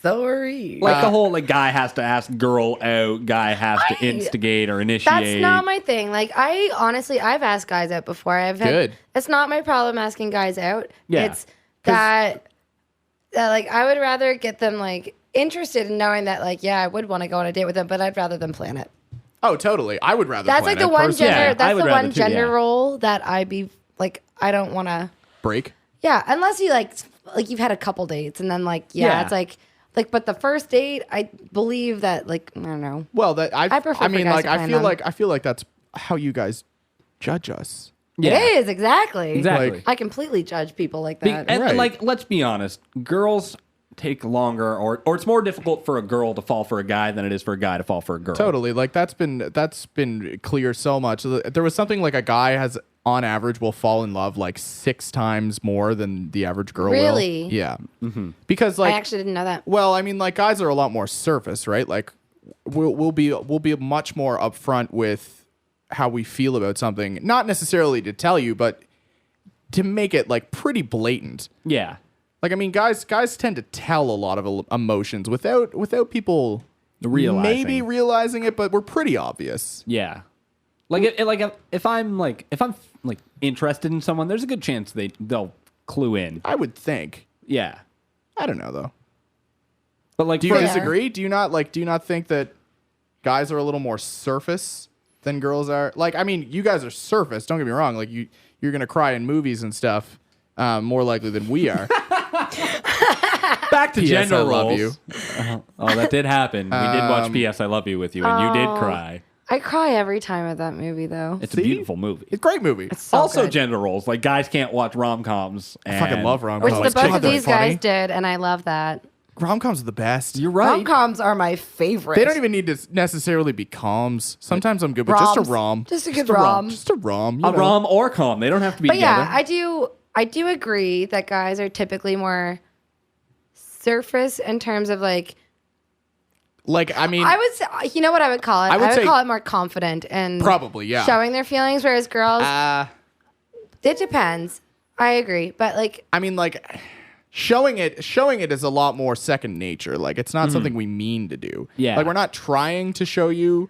Speaker 6: Sorry.
Speaker 4: Like the whole like guy has to ask girl out, guy has to instigate or initiate.
Speaker 6: That's not my thing. Like I've asked guys out before.
Speaker 5: Good.
Speaker 6: It's not my problem asking guys out.
Speaker 4: Yeah.
Speaker 6: It's that like I would rather get them like interested in knowing that like I would want to go on a date with them, but I'd rather them plan it.
Speaker 5: Oh, totally. I would rather.
Speaker 6: That's
Speaker 5: plan
Speaker 6: like the
Speaker 5: it
Speaker 6: one
Speaker 5: personally.
Speaker 6: gender.
Speaker 4: Yeah, I
Speaker 6: That's
Speaker 4: would
Speaker 6: the
Speaker 4: rather
Speaker 6: one
Speaker 4: too,
Speaker 6: gender
Speaker 4: yeah.
Speaker 6: role that I'd be like I don't want to.
Speaker 5: Break.
Speaker 6: Yeah, unless you like you've had a couple dates and then like
Speaker 4: Yeah.
Speaker 6: it's like but the first date I believe that like I don't know.
Speaker 5: Well, that I
Speaker 6: prefer
Speaker 5: I
Speaker 6: for
Speaker 5: mean,
Speaker 6: guys
Speaker 5: like
Speaker 6: to
Speaker 5: I
Speaker 6: plan
Speaker 5: feel
Speaker 6: them.
Speaker 5: like I feel like that's how you guys judge us.
Speaker 4: Yeah.
Speaker 6: It is exactly.
Speaker 4: Exactly.
Speaker 5: Like-
Speaker 6: I completely judge people like
Speaker 4: Be-
Speaker 6: that.
Speaker 4: and
Speaker 5: Right.
Speaker 4: like, let's be honest, girls take longer, or it's more difficult for a girl to fall for a guy than it is for a guy to fall for a girl.
Speaker 5: Totally. Like that's been clear so much. There was something like a guy has on average will fall in love like 6 times more than the average girl
Speaker 6: Really?
Speaker 5: will. Yeah. Because like
Speaker 6: I actually didn't know that.
Speaker 5: well, I mean, like guys are a lot more surface, right? Like we'll be much more upfront with how we feel about something, not necessarily to tell you, but to make it like pretty blatant.
Speaker 4: Yeah.
Speaker 5: Like I mean, guys tend to tell a lot of emotions without people
Speaker 4: Realizing.
Speaker 5: maybe realizing it, but we're pretty obvious.
Speaker 4: Yeah. Like if I'm like interested in someone, there's a good chance they'll clue in.
Speaker 5: I would think.
Speaker 4: Yeah.
Speaker 5: I don't know though.
Speaker 4: But like
Speaker 5: Do you
Speaker 4: for-
Speaker 5: disagree? Do you not think that guys are a little more surface than girls are? Like, I mean, you guys are surface. Don't get me wrong. Like, you're gonna cry in movies and stuff, more likely than we are.
Speaker 4: back to
Speaker 5: P.S.
Speaker 4: gender
Speaker 5: I
Speaker 4: roles.
Speaker 5: love you.
Speaker 4: Oh, that did happen. We did watch P.S. I Love You with you, and you did cry.
Speaker 6: I cry every time at that movie though.
Speaker 4: It's
Speaker 5: See?
Speaker 4: a beautiful movie.
Speaker 5: It's a great movie.
Speaker 6: So
Speaker 4: Also,
Speaker 6: good.
Speaker 4: gender roles. Like guys can't watch rom-coms.
Speaker 5: I fucking love
Speaker 6: Which
Speaker 5: rom-coms.
Speaker 6: the both
Speaker 5: God,
Speaker 6: of
Speaker 5: they're
Speaker 6: these
Speaker 5: funny.
Speaker 6: guys did, and I love that.
Speaker 5: Rom-coms are the best.
Speaker 4: You're right.
Speaker 6: Rom-coms are my favorite.
Speaker 5: They don't even need to necessarily be coms. Sometimes I'm good, but just a
Speaker 6: Roms.
Speaker 5: rom.
Speaker 6: Just a good rom.
Speaker 5: Just a rom. you
Speaker 4: A
Speaker 5: know.
Speaker 4: rom or com. They don't have to be
Speaker 6: But
Speaker 4: together.
Speaker 6: yeah, I do agree that guys are typically more surface in terms of like
Speaker 5: Like, I mean,
Speaker 6: I would say, you know what I would call it?
Speaker 5: I
Speaker 6: I
Speaker 5: would
Speaker 6: would
Speaker 5: say-
Speaker 6: call it more confident and
Speaker 5: probably, yeah.
Speaker 6: showing their feelings, whereas girls, it depends. I agree, but like
Speaker 5: I mean, like, showing it is a lot more second nature. Like, it's not something we mean to do.
Speaker 4: Yeah.
Speaker 5: Like, we're not trying to show you.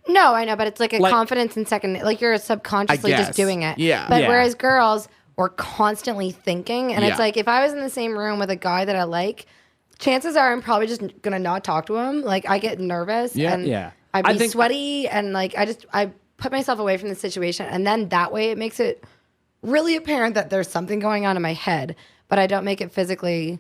Speaker 6: no, I know, but it's like a
Speaker 4: Like-
Speaker 6: confidence in second, like you're subconsciously
Speaker 5: I
Speaker 6: just
Speaker 5: guess.
Speaker 6: doing it.
Speaker 5: Yeah.
Speaker 6: But
Speaker 4: Yeah.
Speaker 6: whereas girls, we're constantly thinking, and
Speaker 5: Yeah.
Speaker 6: it's like if I was in the same room with a guy that I like, chances are I'm probably just gonna not talk to him. Like I get nervous,
Speaker 5: Yeah.
Speaker 6: and
Speaker 4: Yeah.
Speaker 6: I'd
Speaker 4: I
Speaker 6: be
Speaker 4: think-
Speaker 6: sweaty, and like I put myself away from the situation, and then that way it makes it really apparent that there's something going on in my head, but I don't make it physically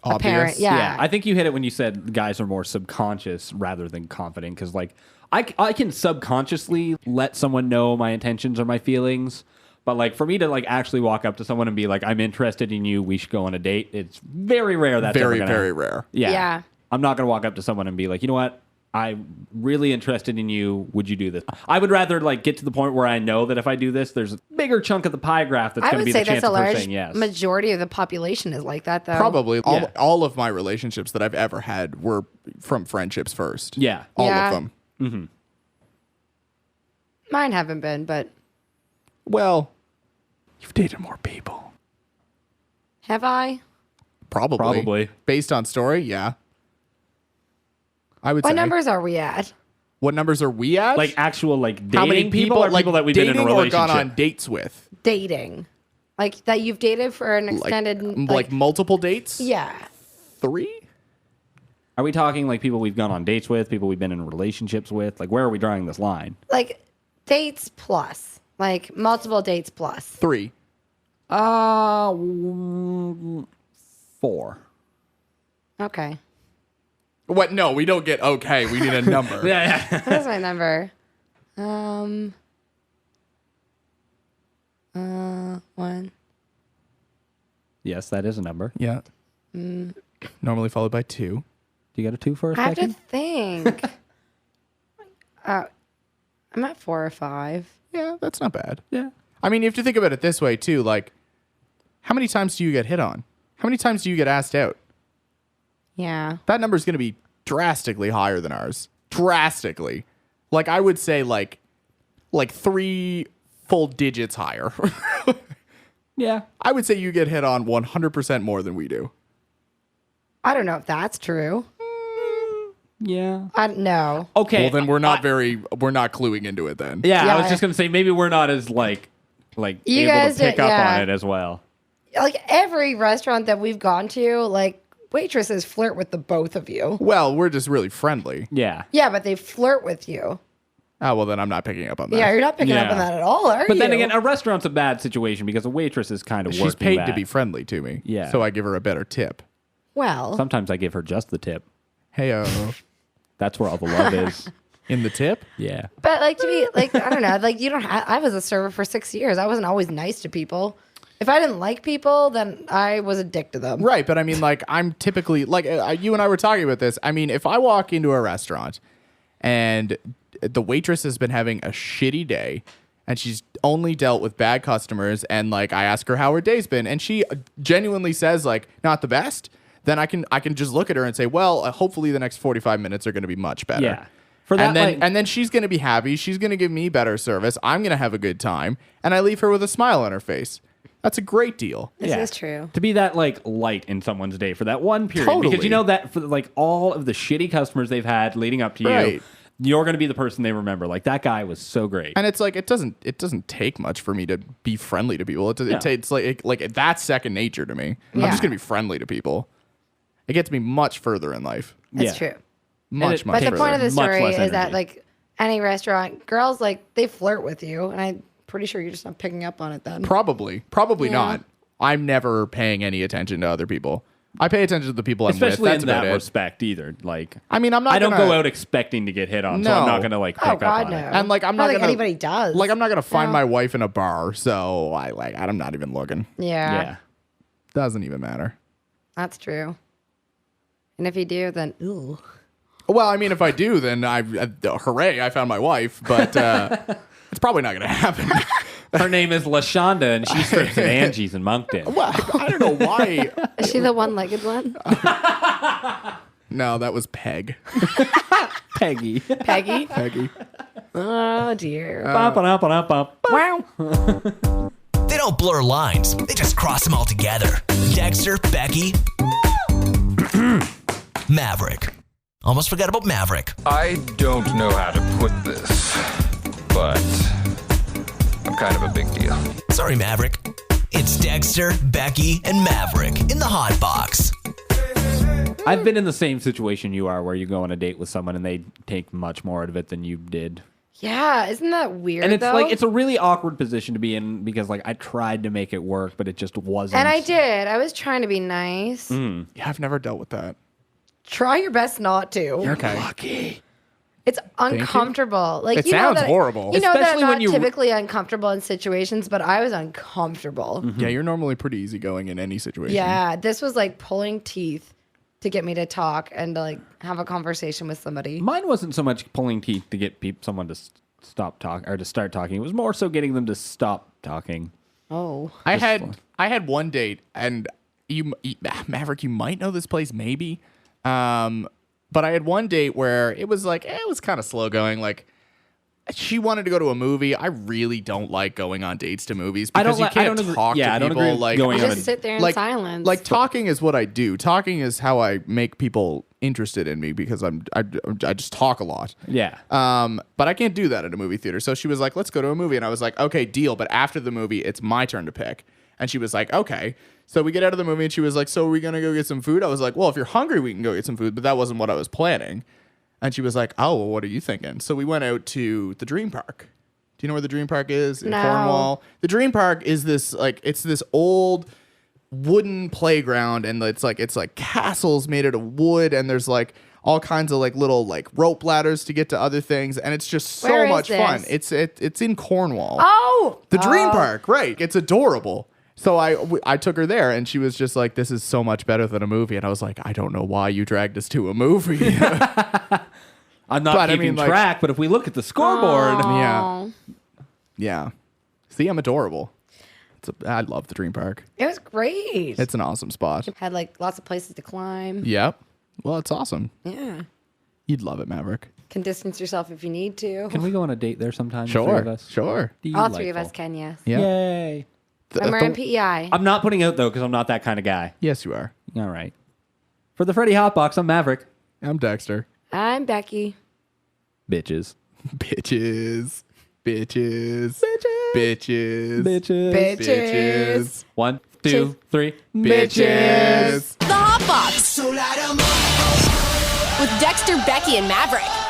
Speaker 6: apparent.
Speaker 5: Obvious.
Speaker 6: Yeah.
Speaker 4: Yeah, I think you hit it when you said guys are more subconscious rather than confident. Because like I can subconsciously let someone know my intentions or my feelings, but like for me to like actually walk up to someone and be like, I'm interested in you, we should go on a date. It's very rare. That's
Speaker 5: Very,
Speaker 4: ever gonna,
Speaker 5: very rare.
Speaker 4: Yeah.
Speaker 6: Yeah.
Speaker 4: I'm not gonna walk up to someone and be like, you know what? I'm really interested in you. Would you do this? I would rather like get to the point where I know that if I do this, there's a bigger chunk of the pie graph that's
Speaker 6: I
Speaker 4: going to
Speaker 6: would
Speaker 4: be
Speaker 6: say
Speaker 4: the chance
Speaker 6: that's a
Speaker 4: of her
Speaker 6: large
Speaker 4: saying yes.
Speaker 6: majority of the population is like that, though.
Speaker 5: Probably
Speaker 4: Yeah.
Speaker 5: all of my relationships that I've ever had were from friendships first.
Speaker 4: Yeah.
Speaker 5: All
Speaker 6: Yeah.
Speaker 5: of them.
Speaker 6: Mine haven't been, but
Speaker 5: Well, you've dated more people.
Speaker 6: have I?
Speaker 5: Probably. Based on story, yeah. I would
Speaker 6: What
Speaker 5: say.
Speaker 6: numbers are we at?
Speaker 5: What numbers are we at?
Speaker 4: Like actual like dating
Speaker 5: how many
Speaker 4: people or
Speaker 5: like
Speaker 4: people that we've been in a
Speaker 5: dating or
Speaker 4: relationship?
Speaker 5: gone on dates with?
Speaker 6: Dating. Like that you've dated for an extended
Speaker 5: Like multiple dates?
Speaker 6: yeah.
Speaker 5: 3?
Speaker 4: Are we talking like people we've gone on dates with, people we've been in relationships with? Like where are we drawing this line?
Speaker 6: Like dates plus. Like multiple dates plus.
Speaker 5: 3.
Speaker 4: 4.
Speaker 6: Okay.
Speaker 5: What? No, we don't get okay. We need a number.
Speaker 4: Yeah.
Speaker 6: What is my number? 1.
Speaker 4: Yes, that is a number.
Speaker 5: Yeah. Normally followed by 2.
Speaker 4: Do you got a 2 for a
Speaker 6: I have to
Speaker 4: second?
Speaker 6: think. I'm at 4 or 5.
Speaker 5: Yeah, that's not bad.
Speaker 4: Yeah.
Speaker 5: I mean, you have to think about it this way too. Like, how many times do you get hit on? How many times do you get asked out?
Speaker 6: Yeah.
Speaker 5: That number is going to be drastically higher than ours. Drastically. Like, I would say like 3/4 full digits higher.
Speaker 4: Yeah.
Speaker 5: I would say you get hit on 100% more than we do.
Speaker 6: I don't know if that's true.
Speaker 4: Yeah.
Speaker 6: I don't know.
Speaker 4: Okay.
Speaker 5: Well, then we're not cluing into it then.
Speaker 4: Yeah,
Speaker 6: Yeah,
Speaker 4: I was just gonna say maybe we're not as like
Speaker 6: You
Speaker 4: able
Speaker 6: guys
Speaker 4: to pick
Speaker 6: did-
Speaker 4: up
Speaker 6: yeah.
Speaker 4: on it as well.
Speaker 6: Like every restaurant that we've gone to, like waitresses flirt with the both of you.
Speaker 5: Well, we're just really friendly.
Speaker 4: Yeah.
Speaker 6: Yeah, but they flirt with you.
Speaker 5: Oh, well, then I'm not picking up on that.
Speaker 6: Yeah, you're not picking up
Speaker 4: Yeah.
Speaker 6: on that at all, are you?
Speaker 4: But then again, a restaurant's a bad situation because a waitress is kind of
Speaker 5: She's
Speaker 4: working
Speaker 5: paid
Speaker 4: that.
Speaker 5: to be friendly to me.
Speaker 4: Yeah.
Speaker 5: So I give her a better tip.
Speaker 6: well,
Speaker 4: Sometimes I give her just the tip.
Speaker 5: Hey-o.
Speaker 4: That's where all the love is.
Speaker 5: In the tip?
Speaker 4: Yeah.
Speaker 6: but like to be like I don't know, like you don't. I was a server for 6 years. I wasn't always nice to people. If I didn't like people, then I was a dick to them.
Speaker 5: Right, but I mean, like, I'm typically, like, you and I were talking about this. I mean, if I walk into a restaurant and the waitress has been having a shitty day and she's only dealt with bad customers and, like, I ask her how her day's been and she genuinely says, like, not the best, then I can just look at her and say, well, hopefully the next 45 minutes are going to be much better.
Speaker 4: Yeah. For that,
Speaker 5: and then she's going to be happy. She's going to give me better service. I'm going to have a good time. And I leave her with a smile on her face. That's a great deal.
Speaker 6: This is true.
Speaker 4: To be that like light in someone's day for that one period,
Speaker 5: Totally.
Speaker 4: because you know that for like all of the shitty customers they've had leading up to you,
Speaker 5: Right.
Speaker 4: you're going to be the person they remember. Like that guy was so great.
Speaker 5: And it's like it doesn't take much for me to be friendly to people. It takes like that's second nature to me. I'm
Speaker 6: Yeah.
Speaker 5: just gonna be friendly to people. It gets me much further in life.
Speaker 6: That's
Speaker 4: Yeah.
Speaker 6: true.
Speaker 5: Much
Speaker 6: But the
Speaker 5: further.
Speaker 6: point of the
Speaker 4: Much
Speaker 6: story
Speaker 4: less
Speaker 6: is that
Speaker 4: energy.
Speaker 6: like any restaurant, girls like they flirt with you, and I'm pretty sure you're just not picking up on it then.
Speaker 5: Probably
Speaker 6: Yeah.
Speaker 5: not. I'm never paying any attention to other people. I pay attention to the people I'm
Speaker 4: Especially
Speaker 5: with. That's
Speaker 4: in that
Speaker 5: about it.
Speaker 4: respect either. Like
Speaker 5: I mean, I'm not.
Speaker 4: I don't
Speaker 5: gonna-
Speaker 4: go out expecting to get hit on, so
Speaker 5: No.
Speaker 4: I'm not going to like pick
Speaker 6: Oh
Speaker 4: up
Speaker 6: God,
Speaker 4: on
Speaker 6: no.
Speaker 4: it.
Speaker 5: And like I'm
Speaker 6: I
Speaker 5: not
Speaker 6: don't think
Speaker 5: gonna.
Speaker 6: anybody does.
Speaker 5: Like I'm not gonna find
Speaker 6: No.
Speaker 5: my wife in a bar, so I'm not even looking.
Speaker 6: Yeah,
Speaker 4: Yeah.
Speaker 5: Doesn't even matter.
Speaker 6: that's true. And if you do, then ooh.
Speaker 5: Well, I mean, if I do, then hooray, I found my wife. But it's probably not going to happen.
Speaker 4: Her name is LaShonda, and she strips at Angie's in Moncton.
Speaker 5: Well, I don't know why.
Speaker 6: Is she the one-legged one?
Speaker 5: No, that was Peg.
Speaker 4: Peggy.
Speaker 6: Peggy?
Speaker 5: Peggy.
Speaker 6: Oh dear.
Speaker 4: Ba-ba-da-ba-da-ba.
Speaker 6: Wow.
Speaker 1: They don't blur lines, they just cross them all together. Dexter, Becky, Maverick. Almost forgot about Maverick.
Speaker 9: I don't know how to put this, but I'm kind of a big deal.
Speaker 1: Sorry, Maverick. It's Dexter, Becky, and Maverick in the Hot Box.
Speaker 4: I've been in the same situation you are, where you go on a date with someone and they take much more out of it than you did.
Speaker 6: Yeah, isn't that weird?
Speaker 4: And it's
Speaker 6: though?
Speaker 4: like it's a really awkward position to be in because like I tried to make it work, but it just wasn't.
Speaker 6: And I did. I was trying to be nice.
Speaker 5: Yeah, I've never dealt with that.
Speaker 6: Try your best not to.
Speaker 5: Okay.
Speaker 4: Lucky.
Speaker 6: It's uncomfortable. Like
Speaker 5: It
Speaker 6: you know
Speaker 5: sounds
Speaker 6: that,
Speaker 5: horrible.
Speaker 6: You know that
Speaker 4: Especially
Speaker 6: I'm
Speaker 4: when
Speaker 6: not
Speaker 4: you-
Speaker 6: typically uncomfortable in situations, but I was uncomfortable.
Speaker 5: Yeah, you're normally pretty easygoing in any situation.
Speaker 6: Yeah, this was like pulling teeth to get me to talk and to like have a conversation with somebody.
Speaker 4: Mine wasn't so much pulling teeth to get someone to stop talking or to start talking. It was more so getting them to stop talking.
Speaker 6: Oh,
Speaker 5: I had one date, and Maverick, you might know this place, maybe. But I had one date where it was like it was kind of slow going. Like she wanted to go to a movie. I really don't like going on dates to movies
Speaker 4: I don't
Speaker 5: because you
Speaker 4: like- I
Speaker 5: can't
Speaker 4: don't agree-
Speaker 5: talk
Speaker 4: yeah,
Speaker 5: to
Speaker 4: I don't
Speaker 5: people.
Speaker 4: agree with
Speaker 5: Like
Speaker 4: going
Speaker 6: you
Speaker 4: on
Speaker 6: just sit there in
Speaker 5: like
Speaker 6: silence.
Speaker 5: Like talking is what I do. Talking is how I make people interested in me because I just talk a lot.
Speaker 4: Yeah.
Speaker 5: But I can't do that at a movie theater. So she was like, let's go to a movie. And I was like, okay, deal. But after the movie, it's my turn to pick. And she was like, okay. So we get out of the movie and she was like, so are we going to go get some food? I was like, well, if you're hungry, we can go get some food. But that wasn't what I was planning. And she was like, oh, well, what are you thinking? So we went out to the Dream Park. Do you know where the Dream Park is? In
Speaker 6: No.
Speaker 5: Cornwall. The Dream Park is this, like, it's this old wooden playground. And it's like castles made out of wood. And there's like all kinds of like little like rope ladders to get to other things. And it's just so
Speaker 6: Where is
Speaker 5: much fun.
Speaker 6: this?
Speaker 5: It's in Cornwall.
Speaker 6: oh,
Speaker 5: The Dream Park, right. It's adorable. So I took her there and she was just like, this is so much better than a movie. And I was like, I don't know why you dragged us to a movie.
Speaker 4: I'm not
Speaker 5: but I
Speaker 4: keeping
Speaker 5: mean, like-
Speaker 4: track, but if we look at the scoreboard,
Speaker 5: Yeah. Yeah. See, I'm adorable. I love the Dream Park.
Speaker 6: it was great.
Speaker 5: It's an awesome spot.
Speaker 6: Had like lots of places to climb.
Speaker 5: Yep. Well, it's awesome.
Speaker 6: Yeah.
Speaker 5: You'd love it, Maverick.
Speaker 6: Can distance yourself if you need to.
Speaker 4: Can we go on a date there sometime? The three of
Speaker 5: Sure.
Speaker 4: us?
Speaker 5: Sure.
Speaker 6: All three of us can, yes.
Speaker 5: Yeah.
Speaker 4: Yay.
Speaker 6: I'm wearing PEI.
Speaker 4: I'm not putting out though because I'm not that kind of guy.
Speaker 5: Yes, you are.
Speaker 4: All right. For the Freddy Hot Box, I'm Maverick.
Speaker 5: I'm Dexter.
Speaker 6: I'm Becky.
Speaker 4: Bitches.
Speaker 5: Bitches. Bitches. Bitches.
Speaker 4: Bitches.
Speaker 6: Bitches.
Speaker 4: 1, 2, 3.
Speaker 5: Bitches.
Speaker 8: The Hot Box. With Dexter, Becky, and Maverick.